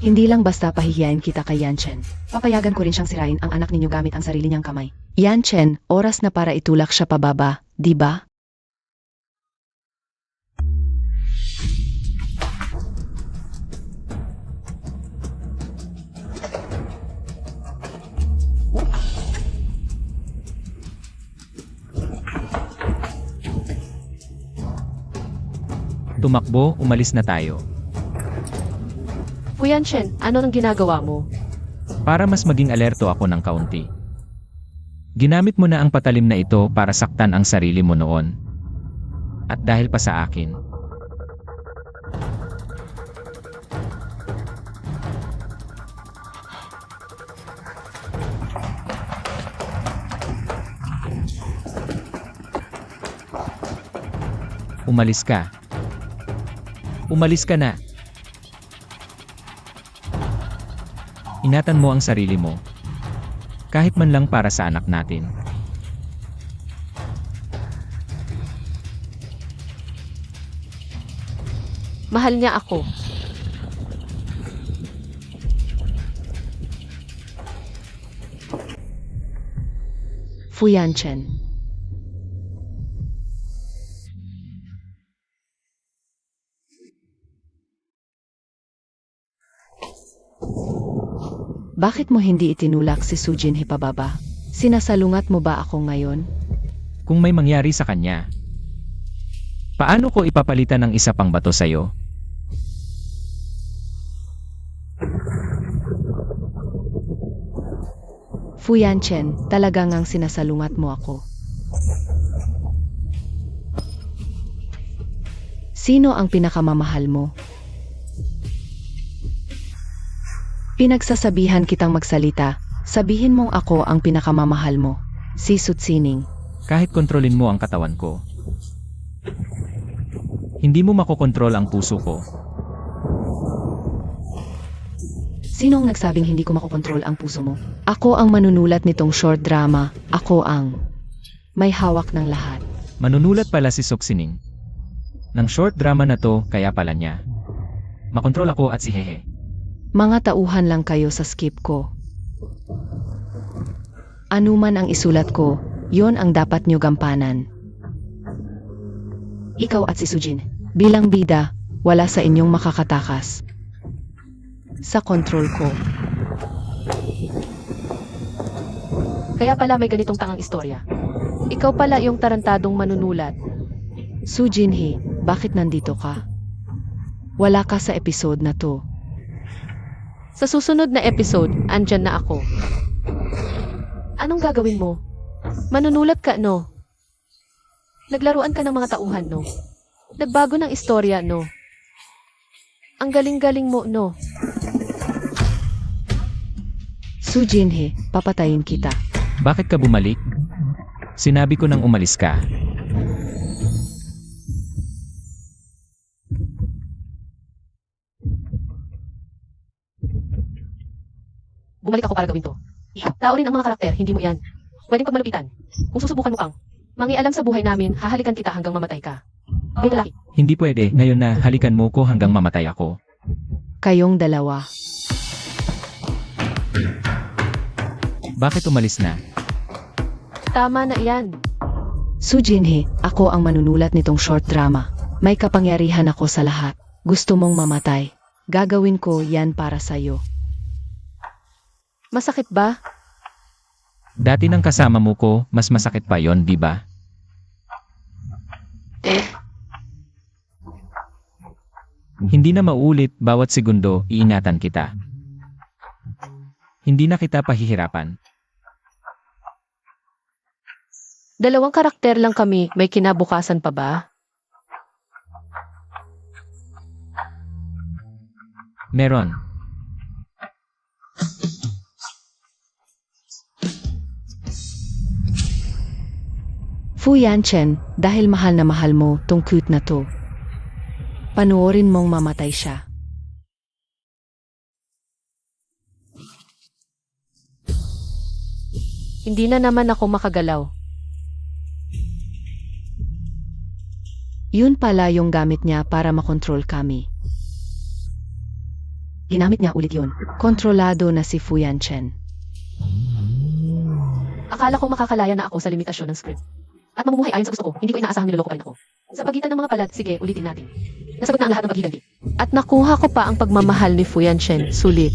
hindi lang basta pahihiyain kita kay Yanchen. Papayagan ko rin siyang sirain ang anak ninyo gamit ang sarili niyang kamay. Yanchen, oras na para itulak siya pababa, di ba? Tumakbo, umalis na tayo. Fu Yanchen, ano nang ginagawa mo? Para mas maging alerto ako ng kaunti. Ginamit mo na ang patalim na ito para saktan ang sarili mo noon. At dahil pa sa akin. Umalis ka. Umalis ka na. Ingatan mo ang sarili mo. Kahit man lang para sa anak natin. Mahal niya ako. Fu Yanchen. Bakit mo hindi itinulak si Su Jinhee pababa? Sinasalungat mo ba ako ngayon? Kung may mangyari sa kanya, paano ko ipapalitan ng isa pang bato sa'yo? Fu Yanchen, talaga ngang sinasalungat mo ako. Sino ang pinakamamahal mo? Pinagsasabihan kitang magsalita, sabihin mong ako ang pinakamamahal mo. Si Sutsining. Kahit kontrolin mo ang katawan ko, hindi mo makokontrol ang puso ko. Sino ang nagsabing hindi ko makokontrol ang puso mo? Ako ang manunulat nitong short drama. Ako ang may hawak ng lahat. Manunulat pala si Suksining. Ng short drama na to, kaya pala niya. Makontrol ako at si Hehe. Mga tauhan lang kayo sa skip ko. Ano man ang isulat ko, yon ang dapat nyo gampanan. Ikaw at si Sujin, bilang bida, wala sa inyong makakatakas. Sa kontrol ko. Kaya pala may ganitong tangang istorya. Ikaw pala yung tarantadong manunulat. Su Jinhee, bakit nandito ka? Wala ka sa episode na to. Sa susunod na episode, andyan na ako. Anong gagawin mo? Manunulat ka, no? Naglaruan ka ng mga tauhan, no? Nagbago ng istorya, no? Ang galing-galing mo, no? Su Jinhee, papatayin kita. Bakit ka bumalik? Sinabi ko nang umalis ka. bumalik ako para gawin to. Tao rin ang mga karakter, hindi mo yan. Pwedeng pagmalupitan. Kung susubukan mo pang mangialam sa buhay namin, hahalikan kita hanggang mamatay ka. May lalaki. Hindi pwede, ngayon na halikan mo ko hanggang mamatay ako. Kayong dalawa. Bakit umalis na? Tama na yan. Su Jinhee, ako ang manunulat nitong short drama. May kapangyarihan ako sa lahat. Gusto mong mamatay. Gagawin ko yan para sa'yo. Masakit ba? Dati nang kasama mo ko, mas masakit pa yon, di ba? Hindi na maulit, bawat segundo, iingatan kita. Hindi na kita pahihirapan. Dalawang karakter lang kami, may kinabukasan pa ba? Meron. Fu Yanchen, dahil mahal na mahal mo tong cute na to. Panoorin mong mamatay siya. Hindi na naman ako makagalaw. Yun pala yung gamit niya para makontrol kami. Ginamit niya ulit yun. Kontrolado na si Fu Yanchen. Akala ko makakalaya na ako sa limitasyon ng script. At mamumuhay ayon sa gusto ko, hindi ko inaasahang niloloko pa rin ako. Sa pagitan ng mga palad, sige, ulitin natin. Nasagot na ang lahat ng paghiganti. At nakuha ko pa ang pagmamahal ni Fu Yanchen, sulit.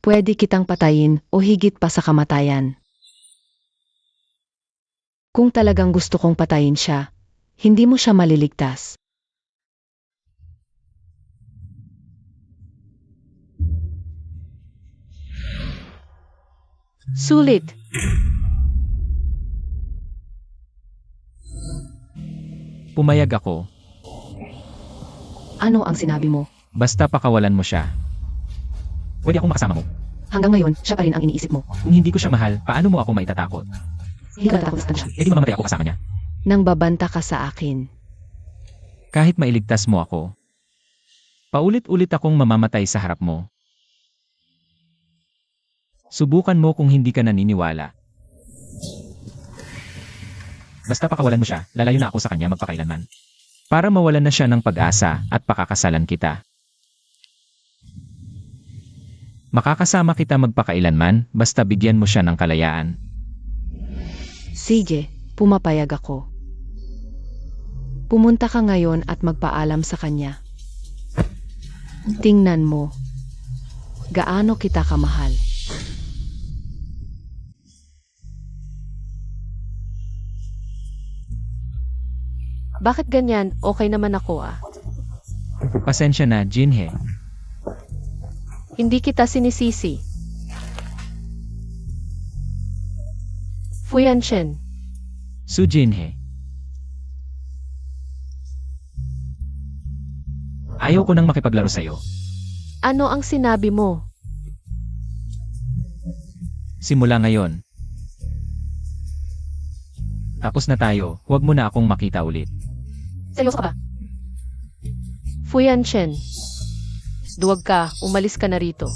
Pwede kitang patayin o higit pa sa kamatayan. Kung talagang gusto kong patayin siya, hindi mo siya maliligtas. Sulit. Pumayag ako. Ano ang sinabi mo? Basta pakawalan mo siya. Pwede akong makasama mo. Hanggang ngayon, siya pa rin ang iniisip mo. Kung hindi ko siya mahal, paano mo ako maitatakot? Hindi ka natatakot siya. Eh di mamamatay ako kasama niya. Nang babanta ka sa akin. Kahit mailigtas mo ako. Paulit-ulit akong mamamatay sa harap mo. Subukan mo kung hindi ka naniniwala. Basta pakawalan mo siya, lalayo na ako sa kanya magpakailanman. Para mawalan na siya ng pag-asa at pakakasalan kita. Makakasama kita magpakailanman, basta bigyan mo siya ng kalayaan. Sige, pumapayag ako. Pumunta ka ngayon at magpaalam sa kanya. Tingnan mo. Gaano kita kamahal. Bakit ganyan? Okay naman ako ah. Pasensya na, Jinhee. Hindi kita sinisisi. Fu Yanchen. Su Jinhee. Ayaw ko nang makipaglaro sa'yo. Ano ang sinabi mo? Simula ngayon. Tapos na tayo, huwag mo na akong makita ulit. Seryoso ka ba? Fu Yanchen. Duwag ka, umalis ka na rito.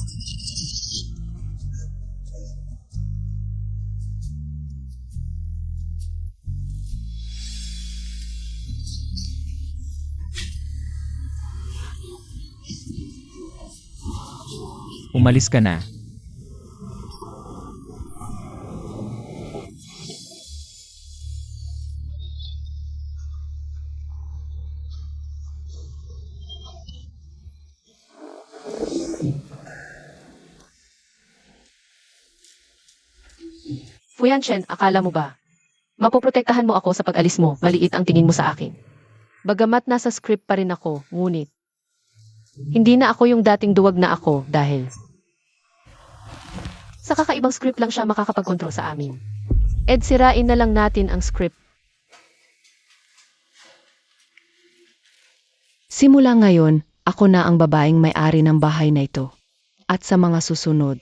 Umalis ka na. Fu Yanchen, akala mo ba? Mapoprotektahan mo ako sa pag-alis mo, maliit ang tingin mo sa akin. Bagamat nasa script pa rin ako, ngunit hindi na ako yung dating duwag na ako dahil Sa kakaibang script lang siya makakapag-control sa amin. Ed, sirain na lang natin ang script. Simula ngayon, ako na ang babaeng may-ari ng bahay na ito. At sa mga susunod,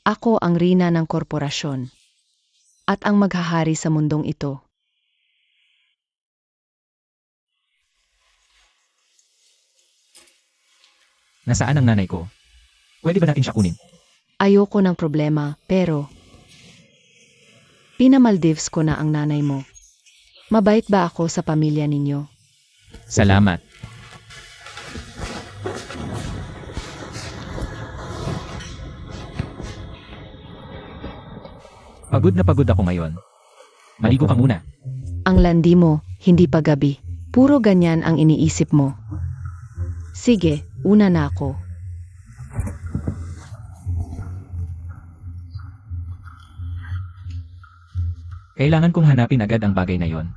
ako ang rina ng korporasyon. At ang maghahari sa mundong ito. Nasaan ang nanay ko? Pwede ba natin siya kunin? Ayoko ng problema, pero pinamaldives ko na ang nanay mo. Mabait ba ako sa pamilya ninyo? Salamat. Pagod na pagod ako ngayon. Maligo ka muna. Ang landi mo, hindi pa gabi. Puro ganyan ang iniisip mo. Sige, una na ako. Kailangan kong hanapin agad ang bagay na yon.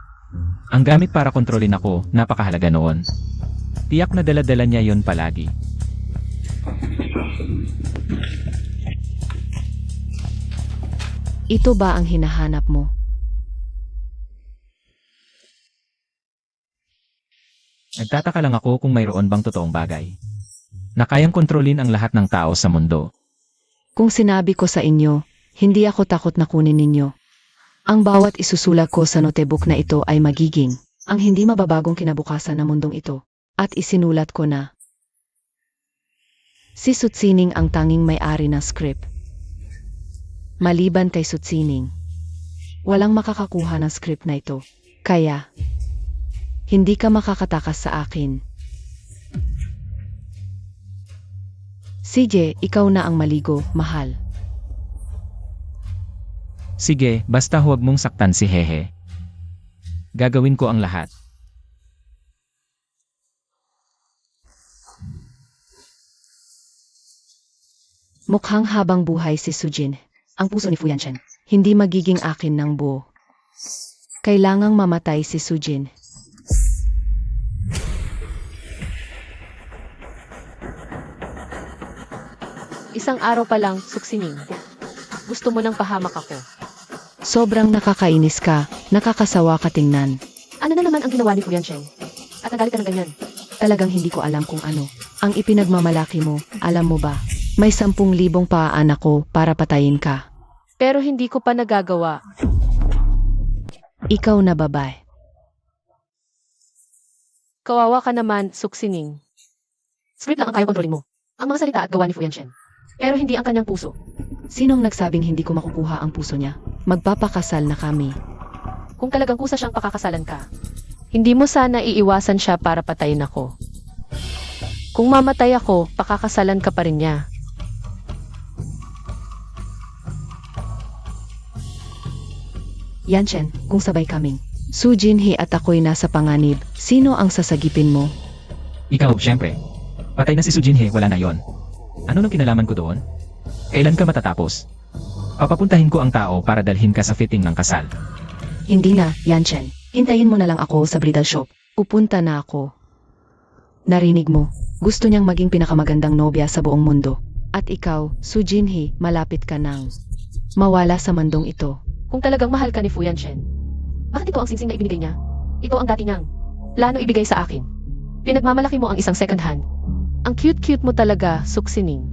Ang gamit para kontrolin ako, napakahalaga noon. Tiyak na dala-dala niya yon palagi. Ito ba ang hinahanap mo? Nagtataka lang ako kung mayroon bang totoong bagay na kayang kontrolin ang lahat ng tao sa mundo. Kung sinabi ko sa inyo, hindi ako takot na kunin ninyo. Ang bawat isusulat ko sa notebook na ito ay magiging ang hindi mababagong kinabukasan ng mundong ito. At isinulat ko na si Sutsining ang tanging may-ari ng script. Maliban kay Sutsining, walang makakakuha ng script na ito. Kaya, hindi ka makakatakas sa akin. CJ, ikaw na ang maligo, mahal. Sige, basta huwag mong saktan si Hehe. Gagawin ko ang lahat. Mukhang habang buhay si Sujin, ang puso ni Fuyanshen, hindi magiging akin ng buo. Kailangang mamatay si Sujin. Isang araw pa lang, Suksining. Gusto mo nang pahamak ako. Sobrang nakakainis ka, nakakasawa ka tingnan. Ano na naman ang ginawa ni Fuyanshen? At nagalit ka ng ganyan? Talagang hindi ko alam kung ano. Ang ipinagmamalaki mo, alam mo ba? May 10,000 paan ako para patayin ka. Pero hindi ko pa nagagawa. Ikaw na babae. Kawawa ka naman, Suksining. Script lang ang kaya kontrolin mo. Ang mga salita at gawa ni Fuyanshen. Pero hindi ang kanyang puso. Sinong nagsabing hindi ko makukuha ang puso niya? Magpapakasal na kami. Kung talagang kusa siyang pakakasalan ka, hindi mo sana iiwasan siya para patayin ako. Kung mamatay ako, pakakasalan ka pa rin niya. Yanshen, kung sabay kaming Sujinhe at ako'y nasa panganib, sino ang sasagipin mo? Ikaw, syempre. Patay na si Sujinhe, wala na yon. Ano nang kinalaman ko doon? Kailan ka matatapos? Papapuntahin ko ang tao para dalhin ka sa fitting ng kasal. Hindi na, Yanshen. Hintayin mo na lang ako sa bridal shop. Pupunta na ako. Narinig mo, gusto niyang maging pinakamagandang nobya sa buong mundo. At ikaw, Sujinhe, malapit ka nang mawala sa mandong ito. Kung talagang mahal ka ni Fuyanshen, bakit ito ang singsing na ibinigay niya? Ito ang dati niyang plano ibigay sa akin. Pinagmamalaki mo ang isang second hand. Ang cute-cute mo talaga, Suksining.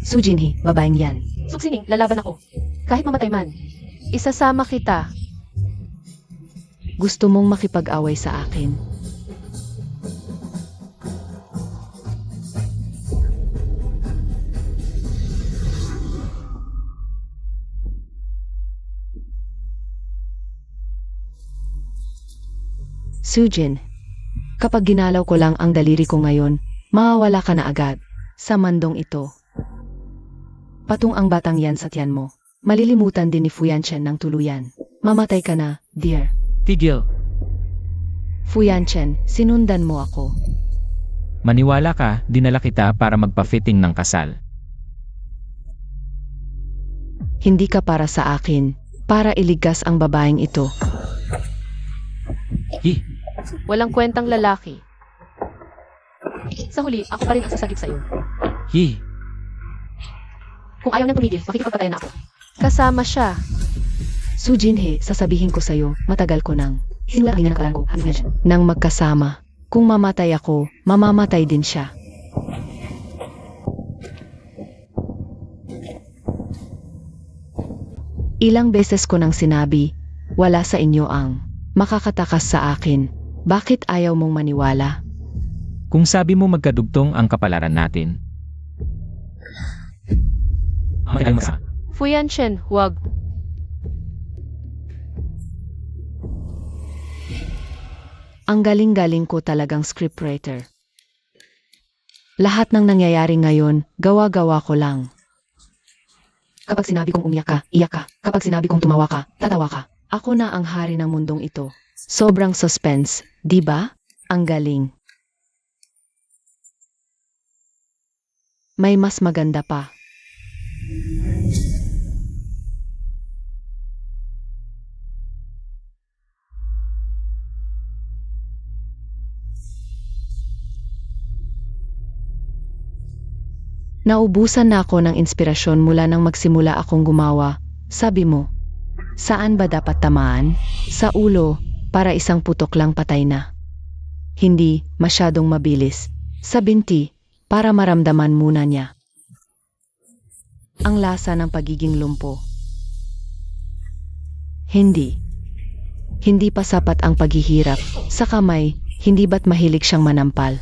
Sujinhe, babaeng yan. Suksining, lalaban ako. Kahit mamatay man. Isasama kita. Gusto mong makipag-away sa akin. Sujin, kapag ginalaw ko lang ang daliri ko ngayon, mawawala ka na agad sa mandong ito. Patung ang batang yan sa tiyan mo. Malilimutan din ni Fuyanshen ng tuluyan. Mamatay ka na, dear. Tigil! Fuyanshen, sinundan mo ako. Maniwala ka, dinala kita para magpa-fitting ng kasal. Hindi ka para sa akin, para iligtas ang babaeng ito. Walang kwentang lalaki. Sa huli, ako pa rin ang sasagip sa'yo. Hi, Kung ayaw nang tumigil, makikipagpatayan na ako. Kasama siya. Su Jinhe, sasabihin ko sa'yo, matagal ko nang. Sinula ang hininga ng kalan ko, hanggang siya. Nang magkasama. Kung mamatay ako, mamamatay din siya. Ilang beses ko nang sinabi, wala sa inyo ang makakatakas sa akin. Bakit ayaw mong maniwala? kung sabi mo magkadugtong ang kapalaran natin. Ang masama. Fuyanshen, huwag. Ang galing-galing ko talagang scriptwriter. Lahat ng nangyayari ngayon, gawa-gawa ko lang. Kapag sinabi kong umiyak ka, iyak ka. Kapag sinabi kong tumawa ka, tatawa ka. Ako na ang hari ng mundong ito. Sobrang suspense, di ba? Ang galing. May mas maganda pa. Naubusan na ako ng inspirasyon mula nang magsimula akong gumawa. Sabi mo, saan ba dapat tamaan? Sa ulo, para isang putok lang patay na. Hindi masyadong mabilis. Sa binti, para maramdaman muna niya ang lasa ng pagiging lumpo. Hindi. Hindi pa sapat ang paghihirap. Sa kamay, hindi ba't mahilig siyang manampal?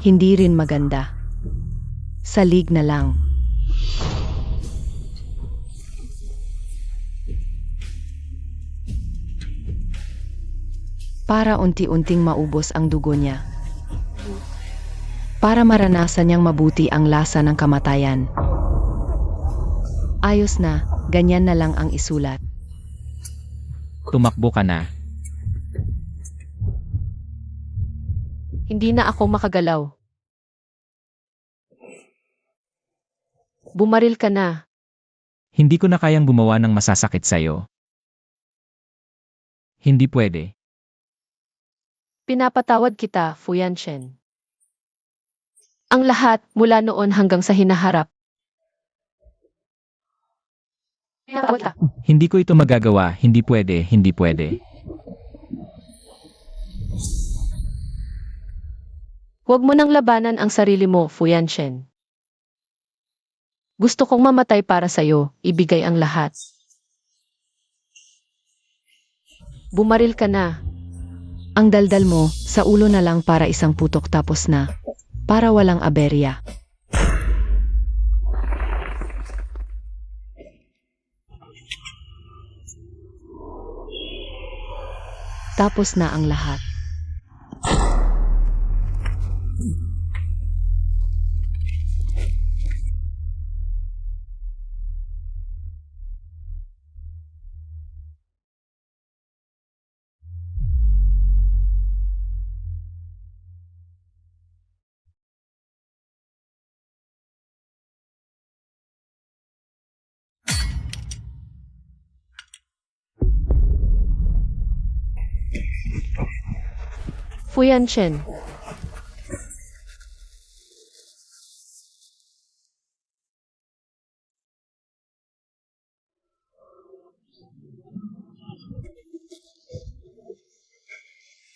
Hindi rin maganda. Salig na lang. Para unti-unting maubos ang dugo niya. Para maranasan niyang mabuti ang lasa ng kamatayan. Ayos na, ganyan na lang ang isulat. Tumakbo ka na. Hindi na ako makagalaw. Bumaril ka na. Hindi ko na kayang gumawa ng masasakit sa'yo. Hindi pwede. Pinapatawad kita, Fuyanshen. Ang lahat mula noon hanggang sa hinaharap. Pinapatawad ka. Hindi ko ito magagawa. Hindi pwede. Hindi pwede. Huwag mo nang labanan ang sarili mo, Fuyanshen. Gusto kong mamatay para sa'yo, ibigay ang lahat. Bumaril ka na. Ang daldal mo, sa ulo na lang para isang putok tapos na. Para walang aberya. Tapos na ang lahat. Fuyanshen.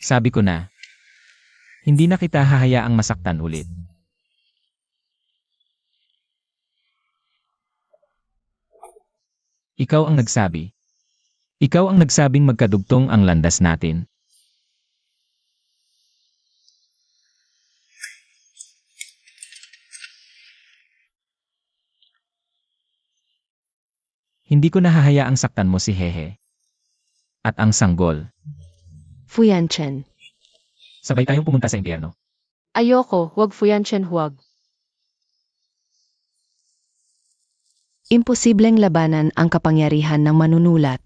Sabi ko na. Hindi na kita hahayaang masaktan ulit. Ikaw ang nagsabi. Ikaw ang nagsabing magkadugtong ang landas natin. Hindi ko na hahayaang saktan mo si Hehe. At ang sanggol. Fuyanshen. Sabay tayong pumunta sa impyerno. Ayoko, huwag Fuyanshen, huwag. Imposibleng labanan ang kapangyarihan ng manunulat.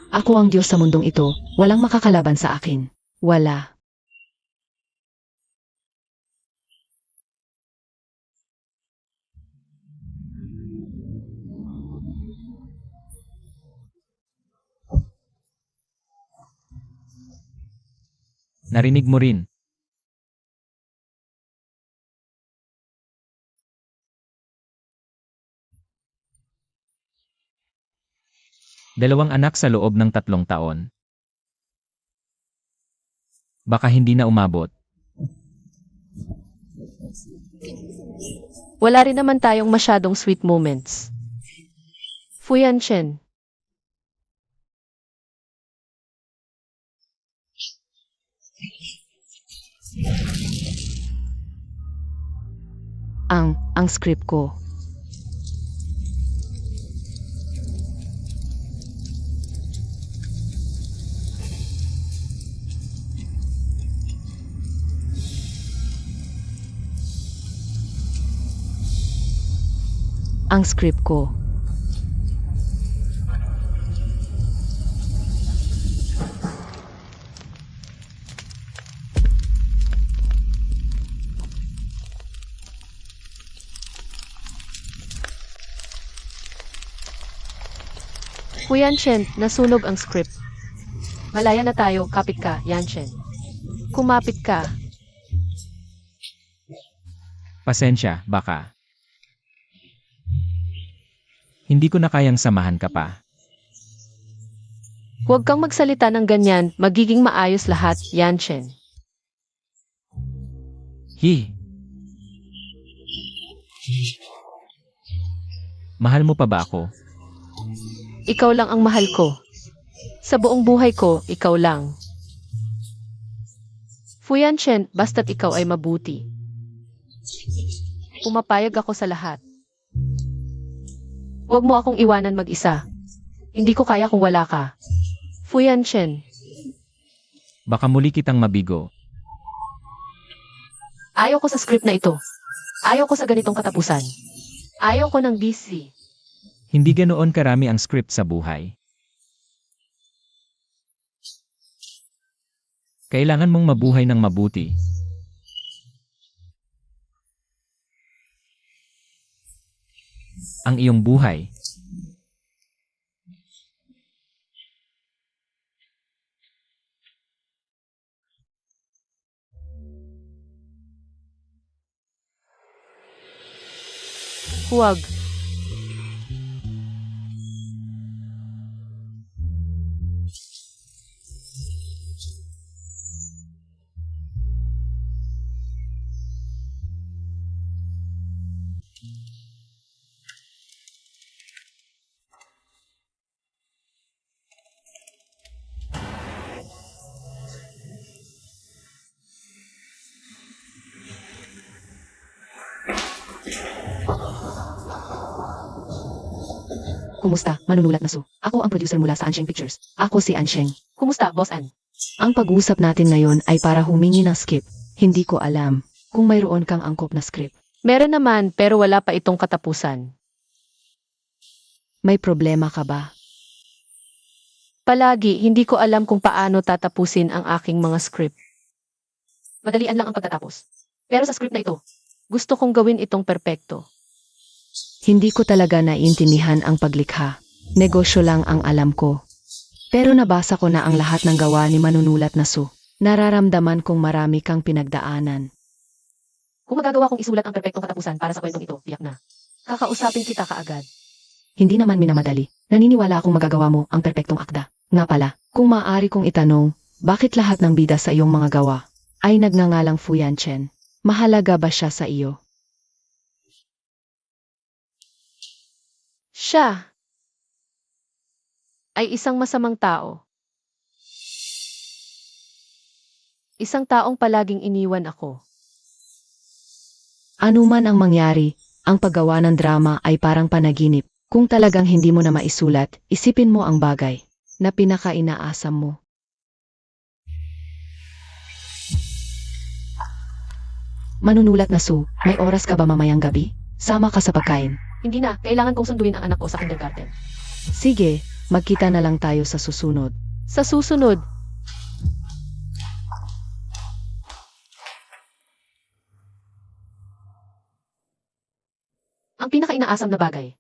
Ako ang Diyos sa mundong ito, walang makakalaban sa akin. Wala. Narinig mo rin. 2 anak sa loob ng 3 taon. Baka hindi na umabot. Wala rin naman tayong masyadong sweet moments. Fuyan Chen, Ang script ko. Ang script ko. Fuyan Chen, nasunog ang script. Malaya na tayo, kapit ka, Yan Chen. Kumapit ka. Pasensya, baka. Hindi ko na kayang samahan ka pa. Huwag kang magsalita ng ganyan, magiging maayos lahat, Yan Chen. Hi! Mahal mo pa ba ako? Ikaw lang ang mahal ko. Sa buong buhay ko, ikaw lang. Fuyan Chen, basta't ikaw ay mabuti. Pumapayag ako sa lahat. Huwag mo akong iwanan mag-isa. Hindi ko kaya kung wala ka. Fuyan Chen, Baka muli kitang mabigo. ayaw ko sa script na ito. Ayaw ko sa ganitong katapusan. Ayaw ko ng busy. Hindi ganoon karami ang script sa buhay. Kailangan mong mabuhay ng mabuti. Ang iyong buhay. Huwag. Kumusta, manunulat na Su? Ako ang producer mula sa Ansheng Pictures. Ako si Ansheng. Kumusta, Boss An? Ang pag-uusap natin ngayon ay para humingi ng script. Hindi ko alam kung mayroon kang angkop na script. Meron naman, pero wala pa itong katapusan. May problema ka ba? Palagi, hindi ko alam kung paano tatapusin ang aking mga script. Madalian lang ang pagtatapos. Pero sa script na ito, gusto kong gawin itong perpekto. Hindi ko talaga naiintindihan ang paglikha. Negosyo lang ang alam ko. Pero nabasa ko na ang lahat ng gawa ni manunulat na Su. Nararamdaman kong marami kang pinagdaanan. Kung magagawa kong isulat ang perpektong katapusan para sa kwentong ito, tiyak na. Kakausapin kita kaagad. Hindi naman minamadali. Naniniwala akong magagawa mo ang perpektong akda. Nga pala, kung maaari kong itanong, bakit lahat ng bida sa iyong mga gawa ay nagngangalang Fuyan Chen? Mahalaga ba siya sa iyo? Siya ay isang masamang tao. Isang taong palaging iniwan ako. Ano man ang mangyari, ang paggawa ng drama ay parang panaginip. Kung talagang hindi mo na maisulat, isipin mo ang bagay na pinaka-inaasam mo. Manunulat na Su, may oras ka ba mamayang gabi? Sama ka sa pagkain. Hindi na, kailangan kong sunduin ang anak ko sa kindergarten. Sige, magkita na lang tayo sa susunod. Sa susunod, ang pinaka-inaasam na bagay